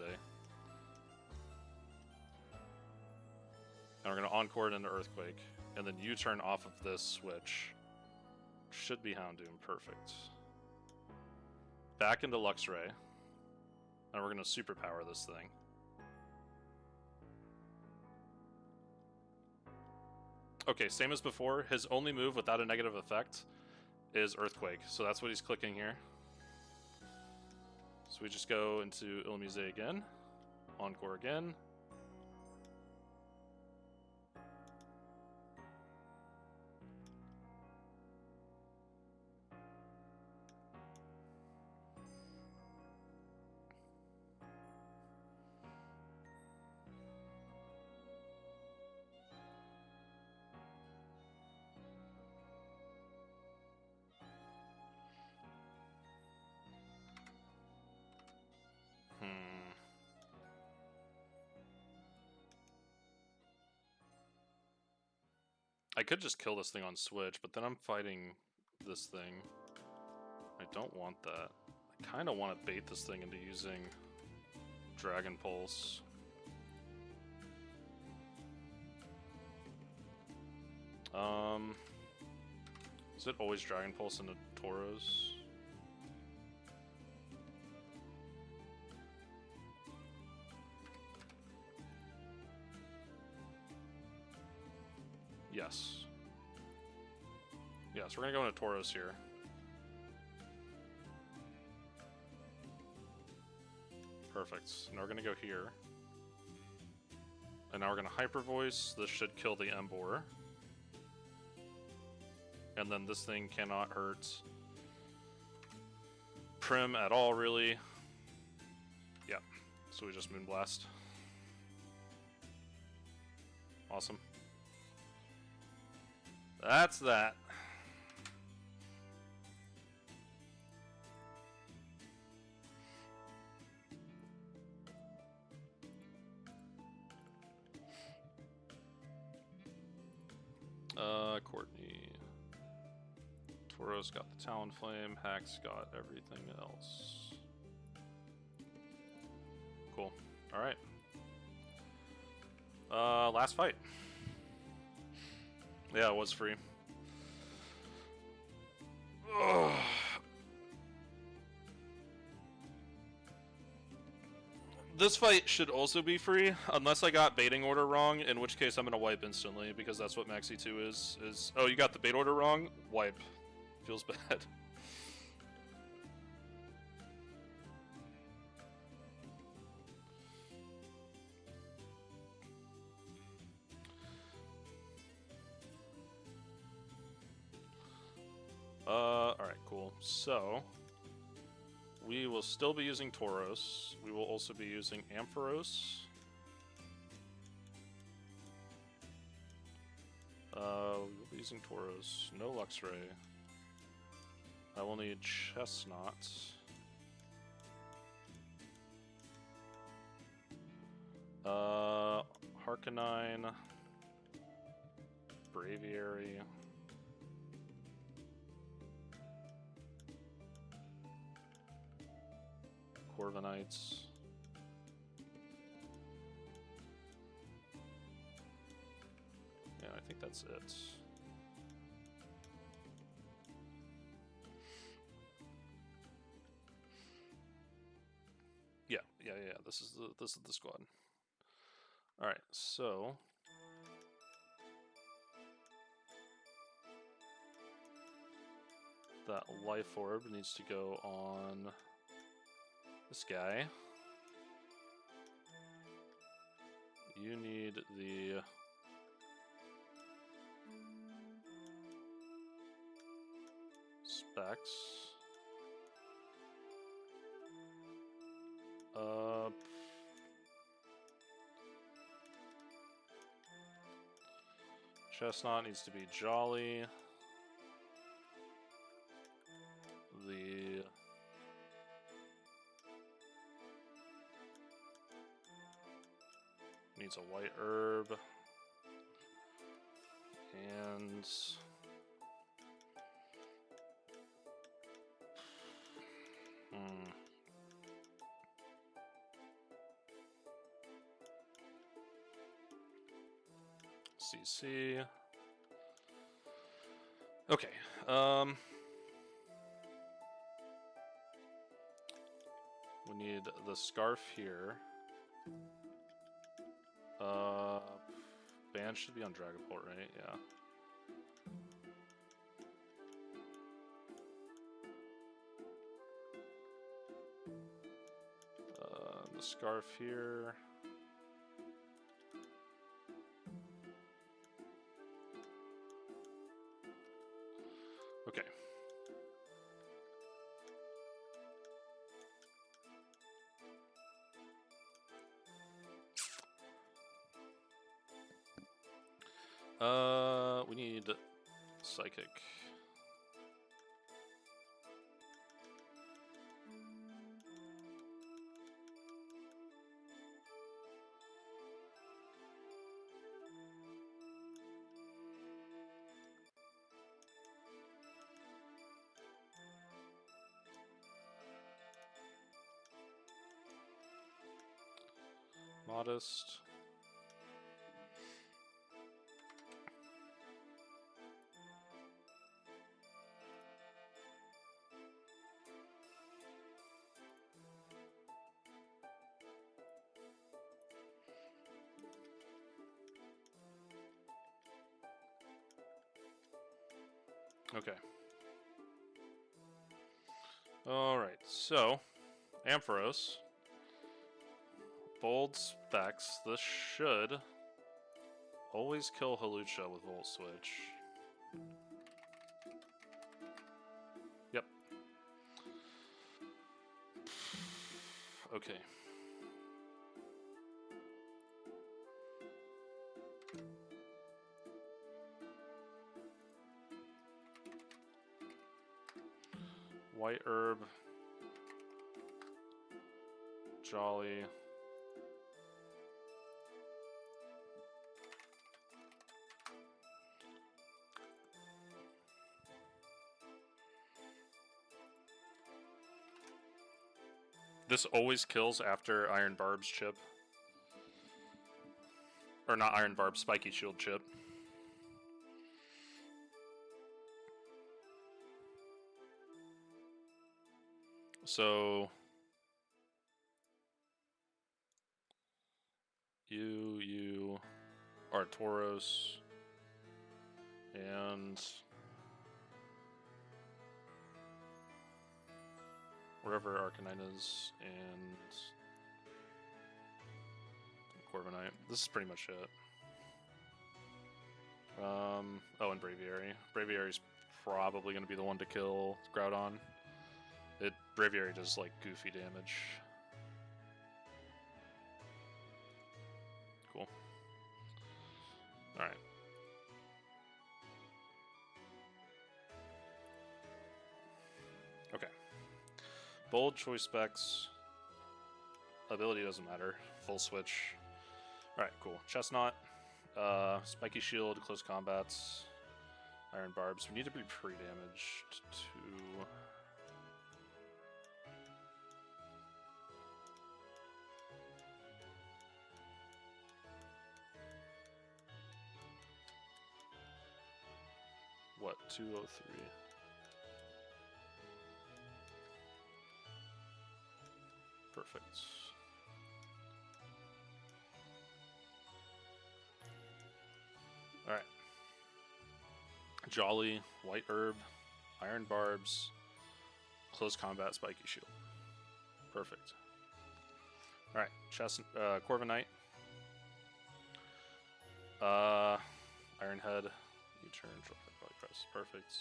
And we're going to Encore it into Earthquake. And then U-turn off of this switch. Should be Houndoom. Perfect. Back into Luxray. And we're going to superpower this thing. Okay, same as before. His only move without a negative effect is Earthquake. So that's what he's clicking here. So we just go into Illumise again. Encore again. I could just kill this thing on switch, but then I'm fighting this thing. I don't want that. I kind of want to bait this thing into using Dragon Pulse. Is it always Dragon Pulse into Tauros? Yes. Yes, we're gonna go into Tauros here. Perfect. Now we're gonna go here. And now we're gonna Hyper Voice. This should kill the Embor. And then this thing cannot hurt Prim at all, really. Yeah. So we just Moonblast. Awesome. That's that. Courtney. Tauros got the Talonflame. Hax got everything else. Cool. Alright. Last fight. Yeah, it was free. Ugh. This fight should also be free, unless I got baiting order wrong, in which case I'm gonna wipe instantly, because that's what Maxi 2 is. Oh, you got the bait order wrong? Wipe. Feels bad. Alright, cool. So, we will still be using Tauros. We will also be using Ampharos. We'll be using Tauros. No Luxray. I will need Chestnut. Harkonine. Braviary. Corviknights. Yeah, I think that's it. Yeah. This is the squad. All right, so that life orb needs to go on this guy. You need the specs. Chestnut needs to be Jolly. The needs a white herb. And CC. Okay. We need the scarf here. Band should be on Dragapult, right? Yeah. The scarf here. Okay. We need Psychic. Modest. Okay. Alright, so Ampharos. Bold specs. This should always kill Halucha with Volt Switch. Yep. Okay. White Herb. Jolly. This always kills after Iron Barb's chip. Or not Iron Barb, Spiky Shield chip. So you are Tauros and wherever Arcanine is and Corviknight. This is pretty much it. Oh, and Braviary. Braviary's probably going to be the one to kill Groudon. Braviary does like goofy damage. Cool. Alright. Okay. Bold choice specs. Ability doesn't matter. Full switch. Alright, cool. Chestnut. Spiky Shield, close combats. Iron Barbs. We need to be pre-damaged to... What? 203. Perfect. Alright. Jolly, White Herb, Iron Barbs, Close Combat, Spiky Shield. Perfect. Alright, Corviknight. Iron Head. You turn, press. Perfect.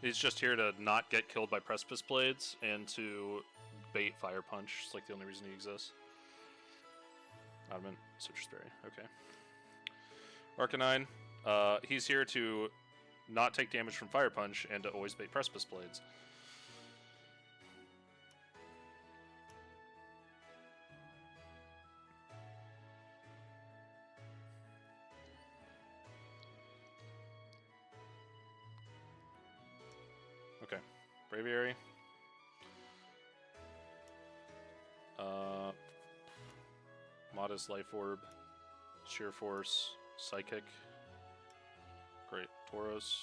He's just here to not get killed by Precipice Blades and to bait Fire Punch. It's like the only reason he exists. Adamant, Citrus Berry. Okay. Arcanine. He's here to not take damage from Fire Punch and to always bait Precipice Blades. Okay. Braviary. Modest Life Orb. Sheer Force. Psychic. Great. Tauros.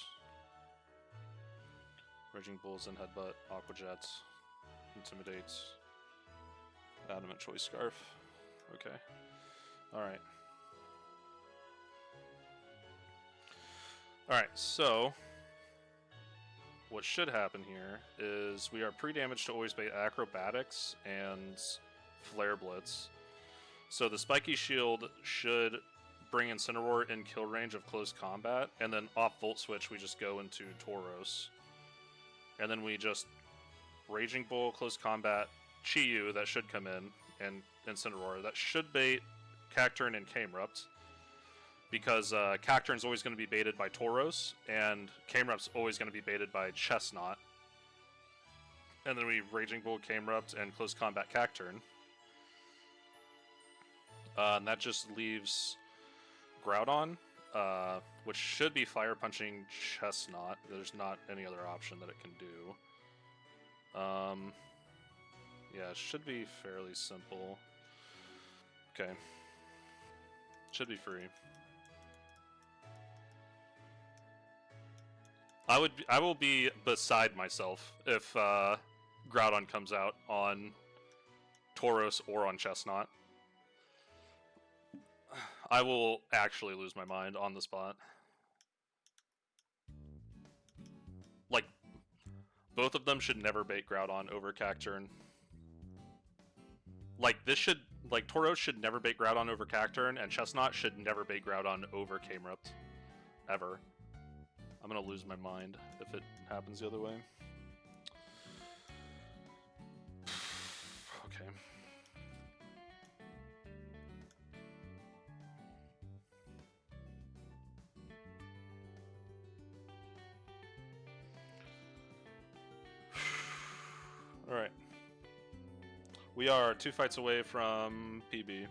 Raging Bulls and Headbutt. Aqua Jets. Intimidates. Adamant Choice Scarf. Okay. Alright. Alright, so... what should happen here is we are pre-damaged to always bait Acrobatics and Flare Blitz. So the Spiky Shield should bring Incineroar in kill range of close combat, and then off Volt Switch we just go into Tauros. And then we just Raging Bull, close combat, Chi-Yu, that should come in, and Incineroar. That should bait Cacturne and Camerupt, because Cacturne's always going to be baited by Tauros, and Camerupt's always going to be baited by Chestnut. And then we Raging Bull, Camerupt, and close combat Cacturne. And that just leaves Groudon, which should be Fire Punching Chestnut. There's not any other option that it can do. Yeah, it should be fairly simple. Okay. Should be free. I will be beside myself if Groudon comes out on Tauros or on Chestnut. I will actually lose my mind on the spot. Both of them should never bait Groudon over Cacturne. Like, this should... Like, Tauros should never bait Groudon over Cacturne, and Chestnut should never bait Groudon over Camerupt. Ever. I'm gonna lose my mind if it happens the other way. Okay. Alright. We are 2 fights away from PB.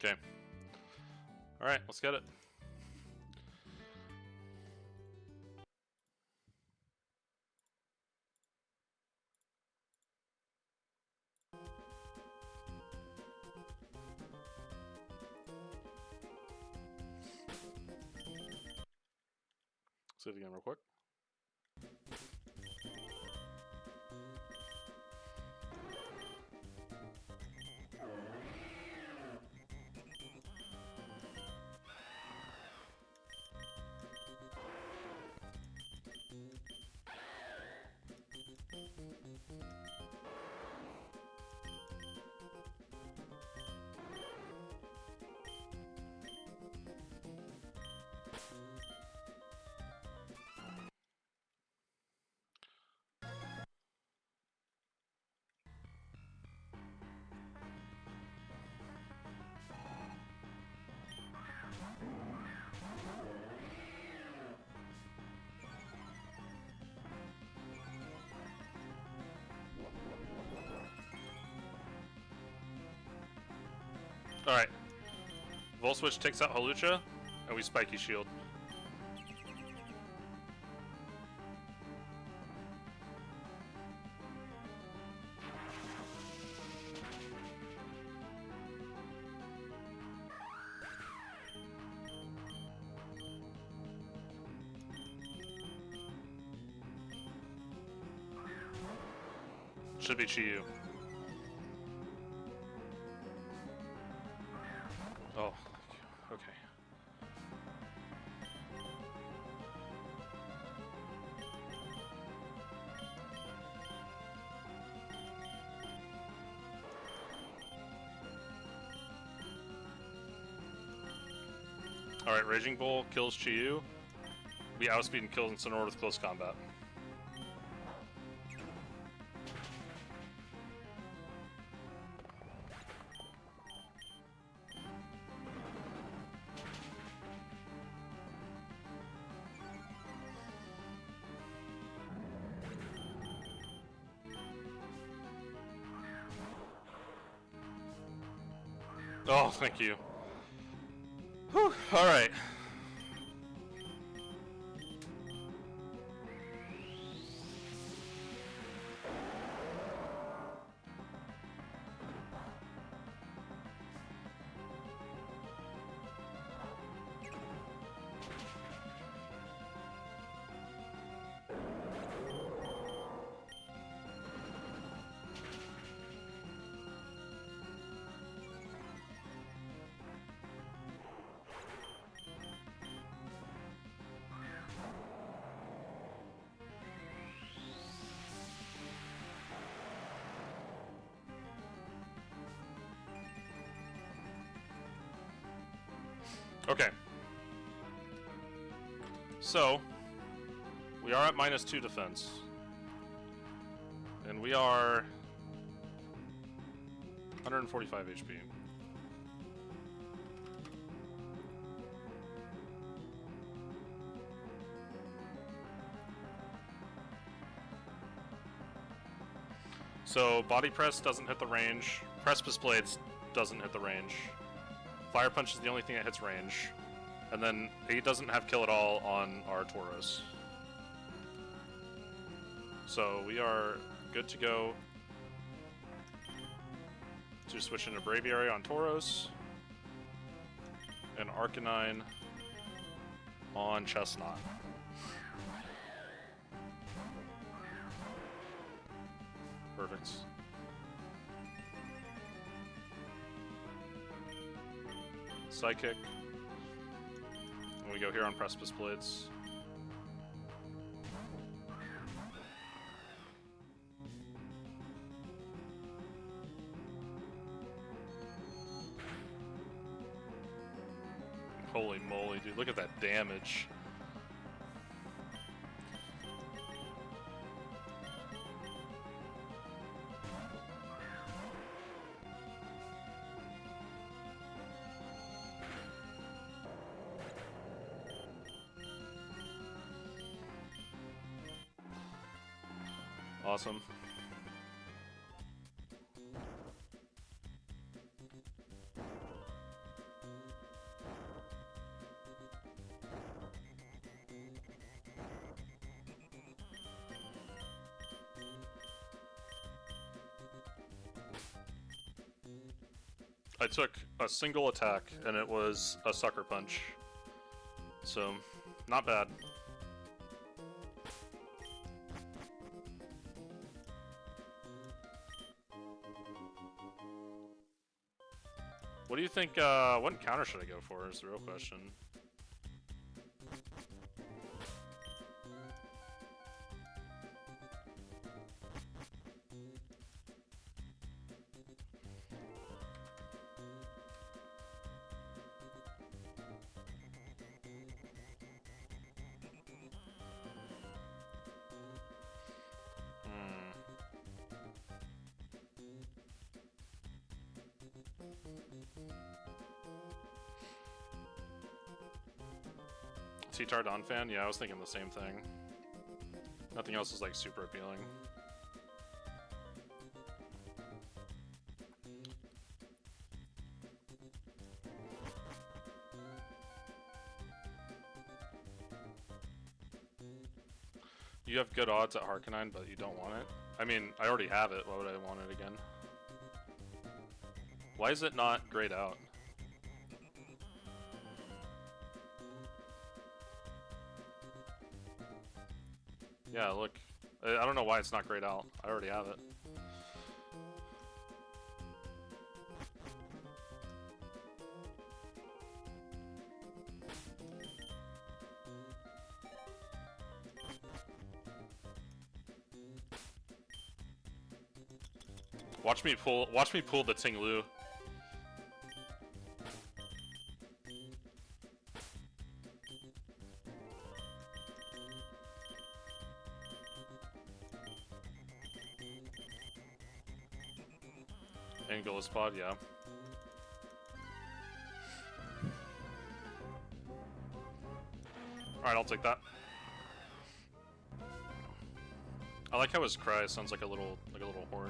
Okay. Alright, let's get it. See it again real quick. Alright. Volt Switch takes out Hawlucha, and we Spiky Shield. Should be Chi-Yu. Oh, okay. Alright, Raging Bull kills Chi-Yu. We outspeed and kill Incineroar with close combat. Oh, thank you. Whew, alright. Okay. So, we are at -2 defense. And we are 145 HP. So body press doesn't hit the range. Precipice blades doesn't hit the range. Fire punch is the only thing that hits range. And then he doesn't have kill at all on our Tauros. So we are good to go to switch into Braviary on Tauros. And Arcanine on Chestnut. Perfect. Psychic. And we go here on Precipice Blades. Holy moly, dude, look at that damage. Awesome. I took a single attack and it was a sucker punch. So, not bad. What do you think, what counter should I go for is the real question. T-Tardon fan? Yeah, I was thinking the same thing. Nothing else is like super appealing. You have good odds at Harkonine, but you don't want it? I mean, I already have it. Why would I want it again? Why is it not grayed out? Yeah, look. I don't know why it's not grayed out. I already have it. Watch me pull the Ting-Lu. Angle spot, yeah. Alright, I'll take that. I like how his cry sounds like a little horn.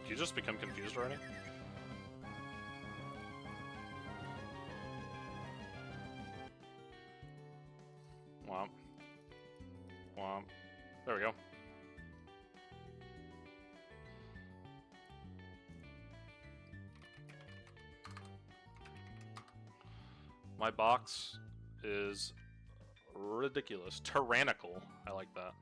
You just become confused already? Womp. Womp. There we go. My box is ridiculous. Tyrannical. I like that.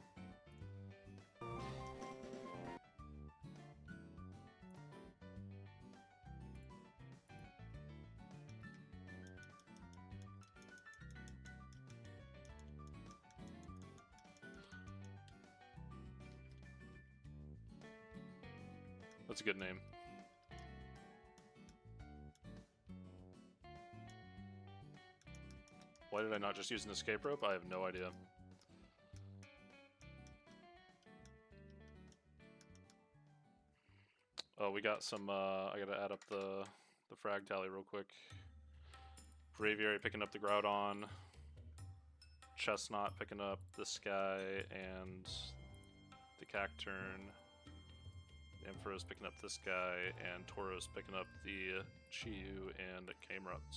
That's a good name. Why did I not just use an escape rope? I have no idea. Oh, we got some, I gotta add up the frag tally real quick. Braviary picking up the Groudon. Chestnut picking up this guy and the Cacturn. Ampharos picking up this guy, and Tauros picking up the Chiyu and Camerupt.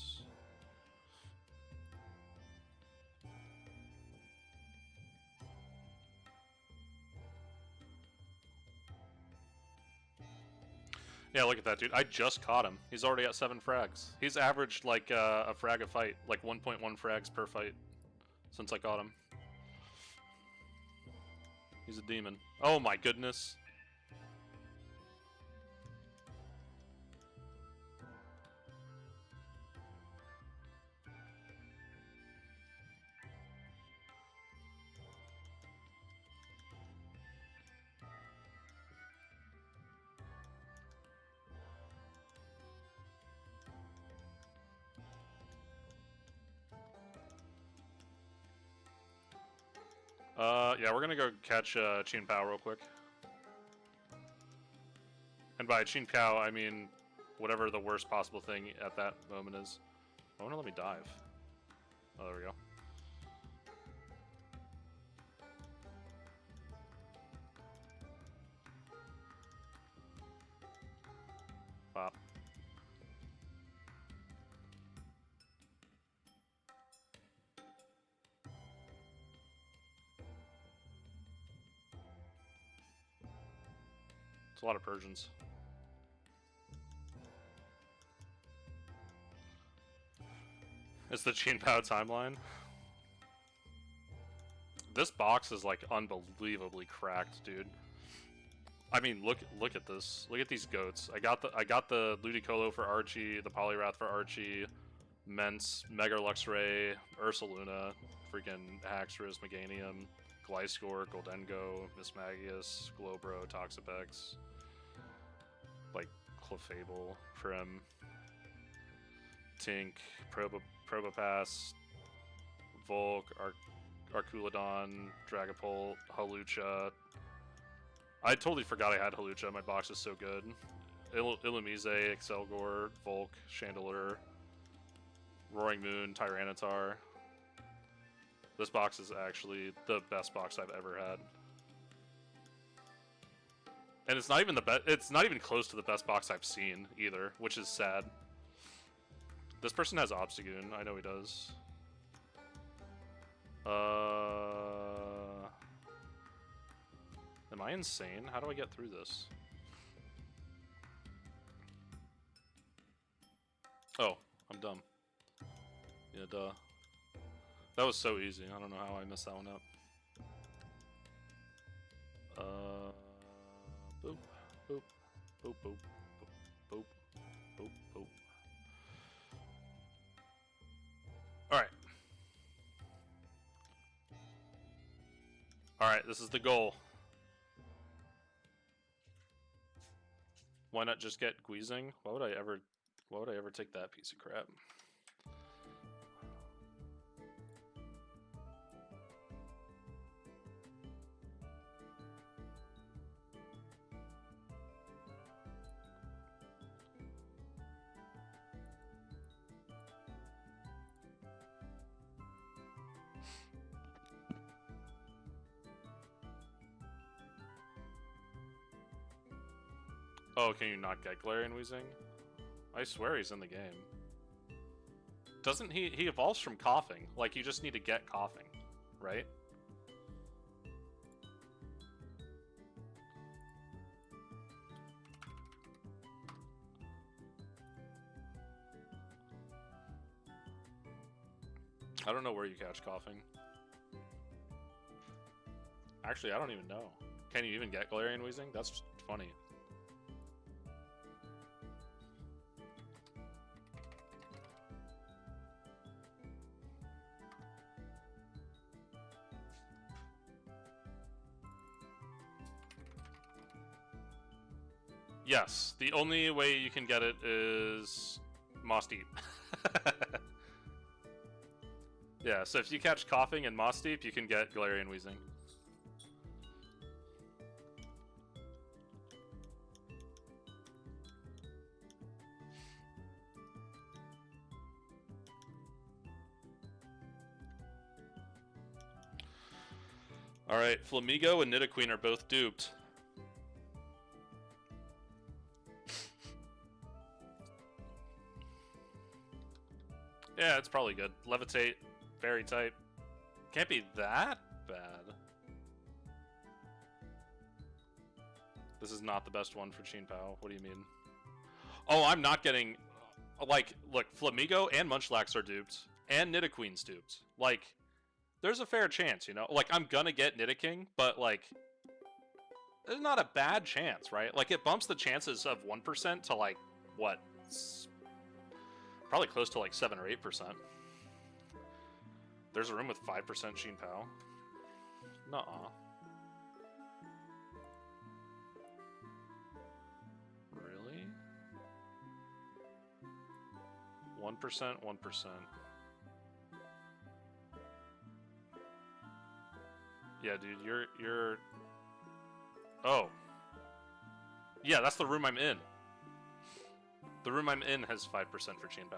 Yeah, look at that, dude. I just caught him. He's already at 7 frags. He's averaged like a frag a fight, like 1.1 frags per fight since I caught him. He's a demon. Oh my goodness. Yeah, we're gonna go catch Chin Pao real quick. And by Chin Pao, I mean whatever the worst possible thing at that moment is. I wanna let me dive. Oh, there we go. Pop. It's a lot of Persians. It's the Chin Pao timeline. This box is like unbelievably cracked, dude. I mean, look at this. Look at these goats. I got the Ludicolo for Archie, the Poliwrath for Archie, Mence, Mega Luxray, Ursaluna, freaking Haxorus, Meganium, Gliscor, Goldengo, Mismagius, Glowbro, Toxapex, like Clefable, Prim, Tink, Probopass, Volk, Arculodon, Dragapult, Hawlucha. I totally forgot I had Hawlucha. My box is so good. Illumise, Excelgor, Volk, Chandelure, Roaring Moon, Tyranitar. This box is actually the best box I've ever had. And it's not even the best. It's not even close to the best box I've seen either, which is sad. This person has Obstagoon. I know he does. Am I insane? How do I get through this? Oh, I'm dumb. Yeah, duh. That was so easy. I don't know how I messed that one up. Boop, boop, boop, boop, boop, boop, boop, boop. Alright. Alright, this is the goal. Why not just get Guizing? Why would I ever take that piece of crap? Oh, can you not get Galarian Weezing? I swear he's in the game. Doesn't he evolves from coughing. Like, you just need to get coughing, right? I don't know where you catch coughing. Actually, I don't even know. Can you even get Galarian Weezing? That's funny. Yes, the only way you can get it is Moss Deep. Yeah, so if you catch coughing and Moss Deep, you can get Galarian Wheezing. Alright, Flamigo and Nidoqueen are both duped. Yeah, it's probably good. Levitate, Fairy type. Can't be that bad. This is not the best one for Chien-Pao. What do you mean? Oh, I'm not getting... Like, look, Flamigo and Munchlax are duped. And Nidoqueen's duped. Like, there's a fair chance, you know? Like, I'm gonna get Nidoking, but, like... There's not a bad chance, right? Like, it bumps the chances of 1% to, like, what? Probably close to, like, 7 or 8%. There's a room with 5% Chien-Pao. Nuh-uh. Really? 1%, 1%. Yeah, dude, you're... Oh. Yeah, that's the room I'm in. The room I'm in has 5% for Chien-Pao.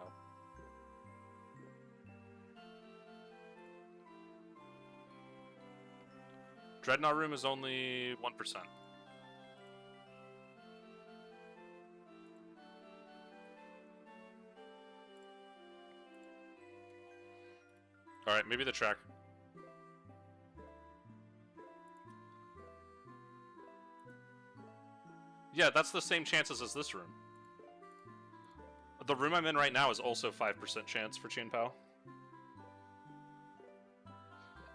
Dreadnought room is only 1%. Alright, maybe the track. Yeah, that's the same chances as this room. The room I'm in right now is also 5% chance for Chien-Pao.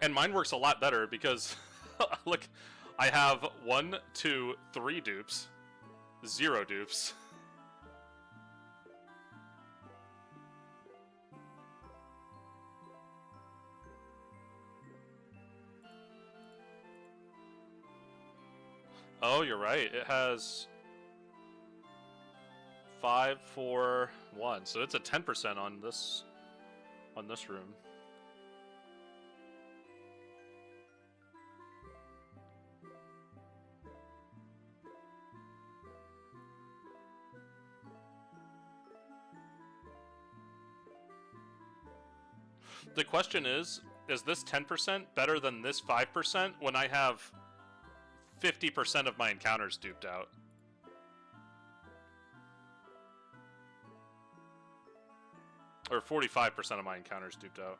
And mine works a lot better because, look, I have 1, 2, 3 dupes, 0 dupes. Oh, you're right. It has 5, 4, 1. So it's a 10% on this room. The question is this 10% better than this 5% when I have 50% of my encounters duped out? Or 45% of my encounters duped out.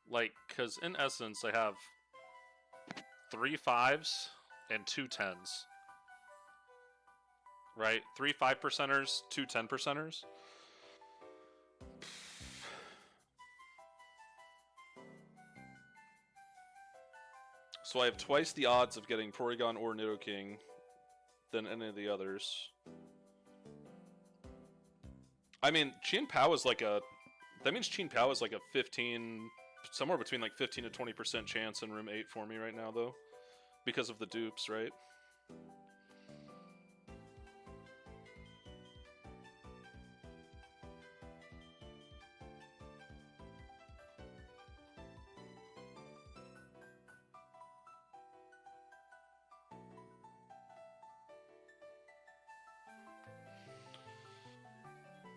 Like, because in essence, I have 3 5s and 2 10s. Right? 3 5%ers, 2 10%ers. So I have twice the odds of getting Porygon or Nidoking than any of the others. I mean, Chien-Pao is like a... That means Chien-Pao is like a 15... Somewhere between like 15 to 20% chance in room 8 for me right now, though. Because of the dupes, right?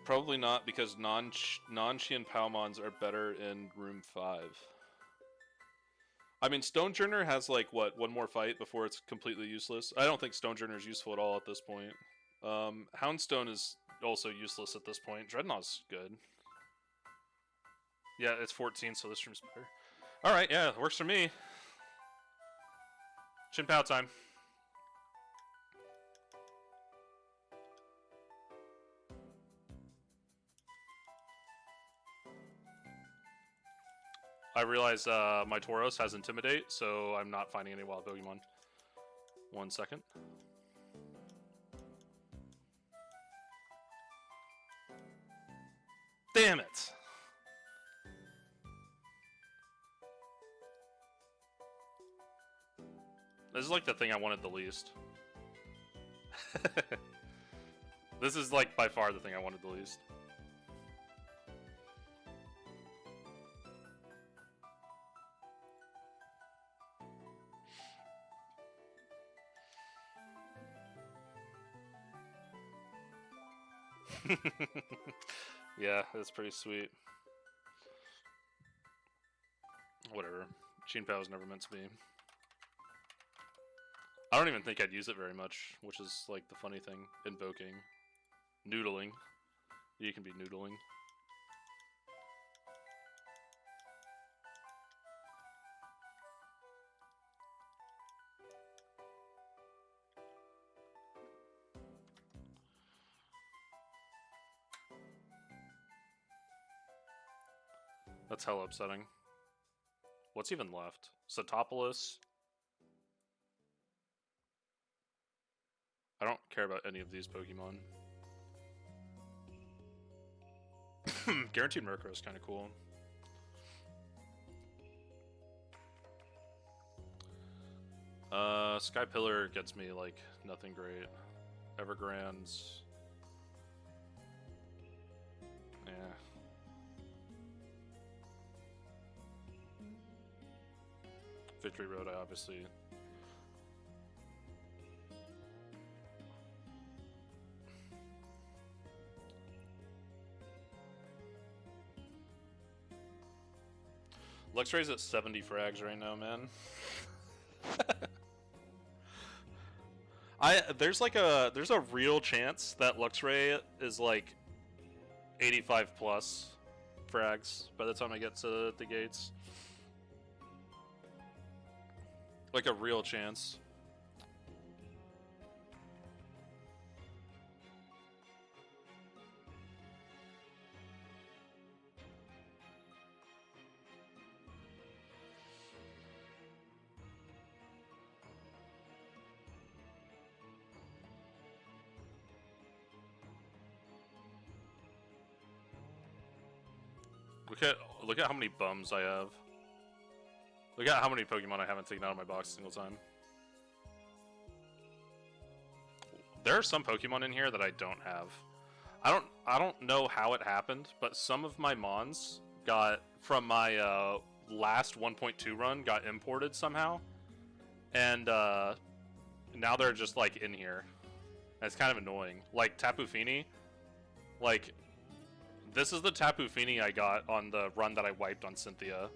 Probably not, because non-Chien-Pao mons are better in room 5. I mean, Stonejourner has, like, what, one more fight before it's completely useless? I don't think Stonejourner is useful at all at this point. Houndstone is also useless at this point. Dreadnaught's good. Yeah, it's 14, so this room's better. Alright, yeah, it works for me. Chien-Pao time. I realize my Tauros has Intimidate, so I'm not finding any wild Pokemon. 1 second. Damn it! This is like the thing I wanted the least. This is like by far the thing I wanted the least. Yeah, that's pretty sweet. Whatever. Gene Pao was never meant to be. I don't even think I'd use it very much, which is like the funny thing. Invoking. Noodling. You can be noodling. That's hella upsetting. What's even left? Satopolis? I don't care about any of these Pokemon. Guaranteed Murkrow is kind of cool. Sky Pillar gets me like nothing great. Evergrande's. Yeah. Victory Road, I obviously. Luxray's at 70 frags right now, man. There's a real chance that Luxray is like 85 plus frags by the time I get to the gates. Like a real chance. Look at how many bums I have. Look at how many Pokemon I haven't taken out of my box a single time. There are some Pokemon in here that I don't have. I don't know how it happened, but some of my Mons got from my last 1.2 run got imported somehow, and now they're just like in here. And it's kind of annoying. Like Tapu Fini, like this is the Tapu Fini I got on the run that I wiped on Cynthia.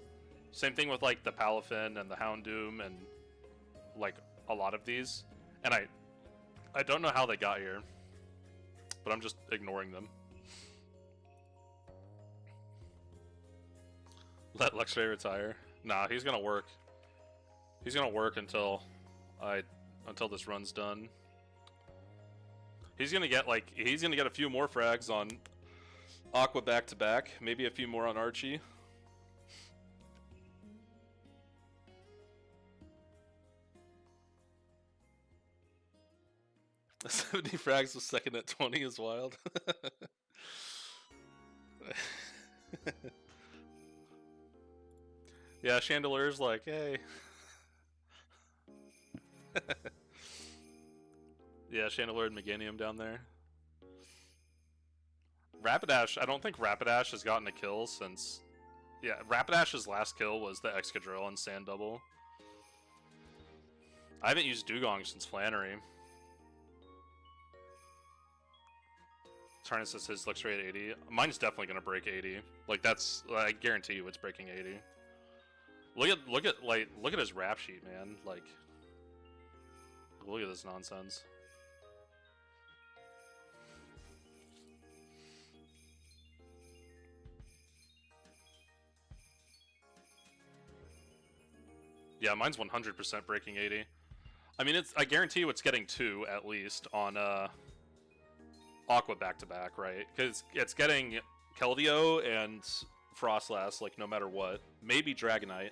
Same thing with like the Palafin and the Houndoom and like a lot of these. And I don't know how they got here, but I'm just ignoring them. Let Luxray retire. Nah, he's gonna work. He's gonna work until this run's done. He's gonna get a few more frags on Aqua back to back, maybe a few more on Archie. The 70 frags was second at 20 is wild. Yeah, Chandelier's like, hey. Yeah, Chandelier and Meganium down there. Rapidash, I don't think Rapidash has gotten a kill since... Yeah, Rapidash's last kill was the Excadrill and Sand Double. I haven't used Dugong since Flannery. Tarnus says his Luxray at 80. Mine's definitely gonna break 80. Like that's, I guarantee you, it's breaking 80. Look at his rap sheet, man. Like, look at this nonsense. Yeah, mine's 100% breaking 80. I mean, I guarantee you it's getting 2 at least on Aqua back-to-back, right? Because it's getting Keldeo and Frostlass, like, no matter what. Maybe Dragonite.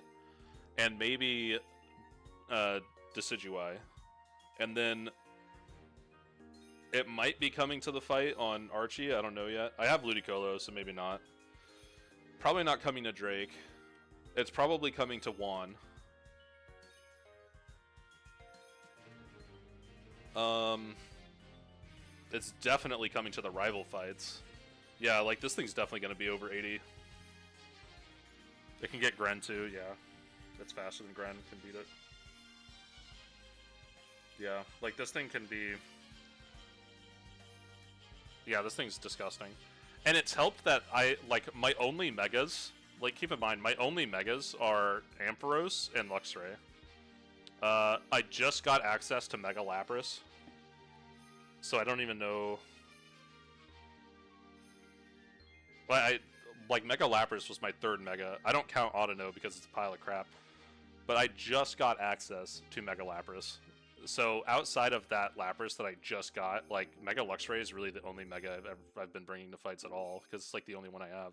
And maybe Decidueye. And then it might be coming to the fight on Archie, I don't know yet. I have Ludicolo, so maybe not. Probably not coming to Drake. It's probably coming to Juan. It's definitely coming to the rival fights. Yeah, like this thing's definitely going to be over 80. It can get Gren too, yeah. It's faster than Gren, can beat it. Yeah, like this thing can be... Yeah, this thing's disgusting. And it's helped that my only megas, like keep in mind, my only megas are Ampharos and Luxray. I just got access to Mega Lapras, so I don't even know... Mega Lapras was my third Mega. I don't count Audino because it's a pile of crap. But I just got access to Mega Lapras. So outside of that Lapras that I just got, like, Mega Luxray is really the only Mega I've been bringing to fights at all, because it's like the only one I have.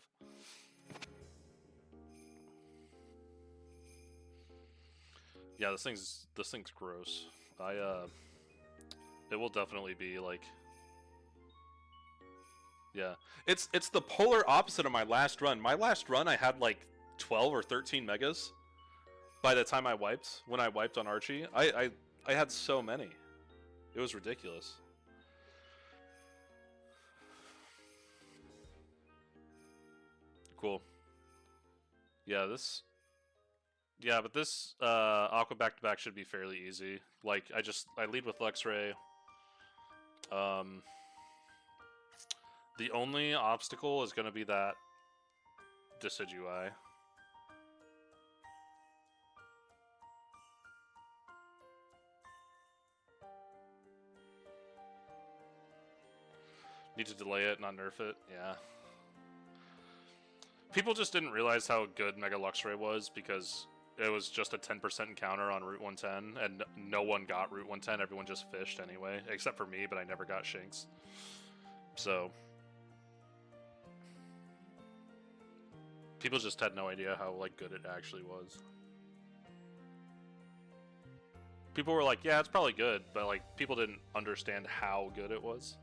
Yeah, this thing's gross. It will definitely be like... Yeah, it's the polar opposite of my last run. My last run, I had like 12 or 13 megas. By the time I wiped, when I wiped on Archie, I had so many. It was ridiculous. Cool. Yeah, this... Yeah, but this Aqua back-to-back should be fairly easy. Like, I lead with Luxray. The only obstacle is going to be that Decidueye. Need to delay it, not nerf it. Yeah. People just didn't realize how good Mega Luxray was because it was just a 10% encounter on Route 110, and no one got Route 110. Everyone just fished anyway, except for me, but I never got Shinx. So... people just had no idea how, like, good it actually was. People were like, yeah, it's probably good, but, like, people didn't understand how good it was.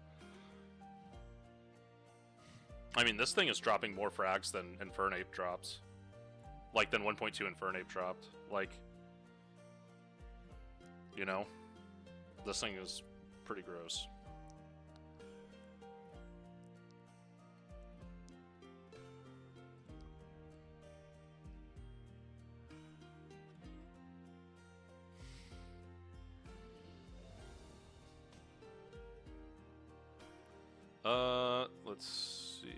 I mean, this thing is dropping more frags than Infernape drops. Like, than 1.2 Infernape dropped. Like, you know? This thing is pretty gross. Let's see.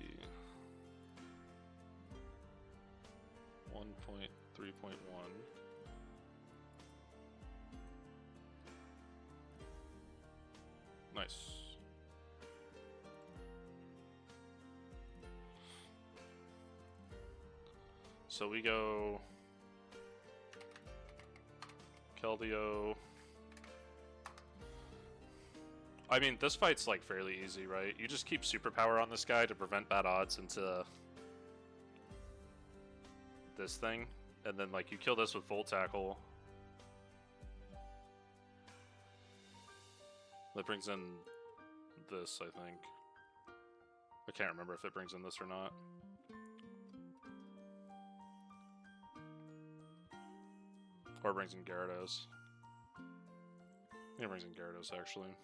1.3.1. Nice. So we go Keldeo. I mean, this fight's, like, fairly easy, right? You just keep superpower on this guy to prevent bad odds into this thing, and then, like, you kill this with Volt Tackle. That brings in this, I think. I can't remember if it brings in this or not. Or it brings in Gyarados. I think it brings in Gyarados, actually.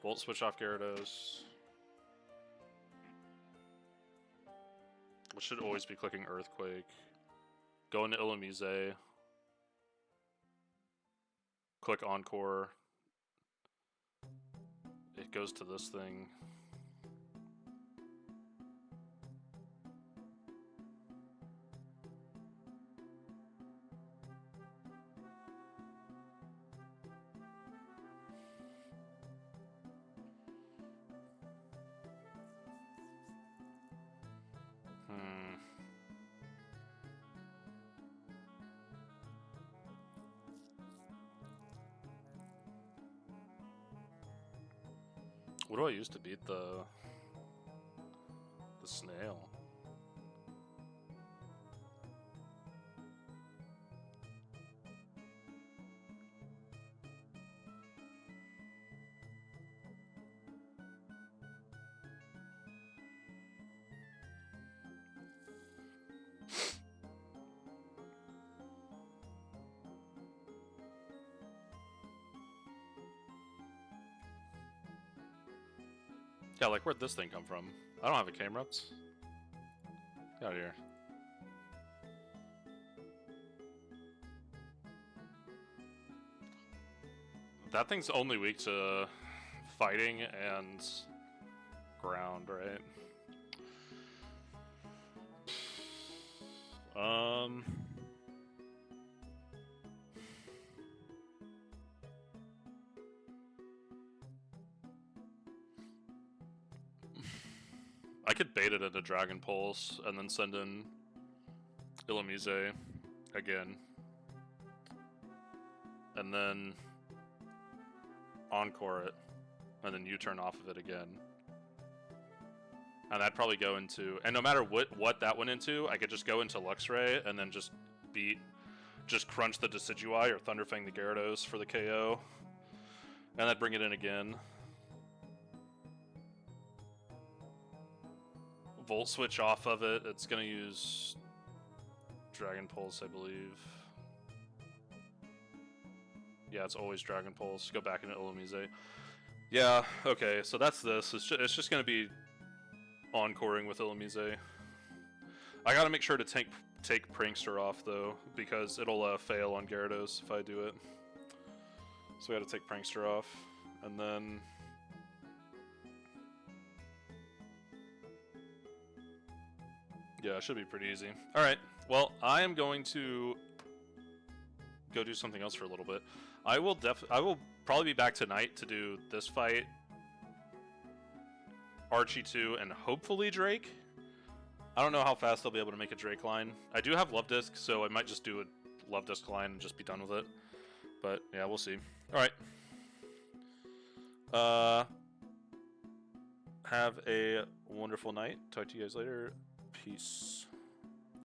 Volt switch off Gyarados. I should always be clicking Earthquake. Go into Illumise. Click Encore. It goes to this thing. What do I use to beat the snail? Yeah, like where'd this thing come from? I don't have a camera ups. Get out of here. That thing's only weak to fighting and ground, right? I could bait it into Dragon Pulse and then send in Illumise again. And then Encore it. And then U-turn off of it again. And that'd probably go into... And no matter what that went into, I could just go into Luxray and then just crunch the Decidueye or Thunderfang the Gyarados for the KO. And I'd bring it in again. Volt Switch off of it. It's going to use Dragon Pulse, I believe. Yeah, it's always Dragon Pulse. Go back into Illumise. Yeah, okay, so that's this. It's just going to be encoring with Illumise. I got to make sure to take Prankster off, though, because it'll fail on Gyarados if I do it. So we got to take Prankster off. And then... yeah, it should be pretty easy. Alright, well, I am going to go do something else for a little bit. I will probably be back tonight to do this fight, Archie 2, and hopefully Drake. I don't know how fast I'll be able to make a Drake line. I do have Love Disc, so I might just do a Love Disc line and just be done with it. But, yeah, we'll see. Alright. Have a wonderful night. Talk to you guys later. Peace.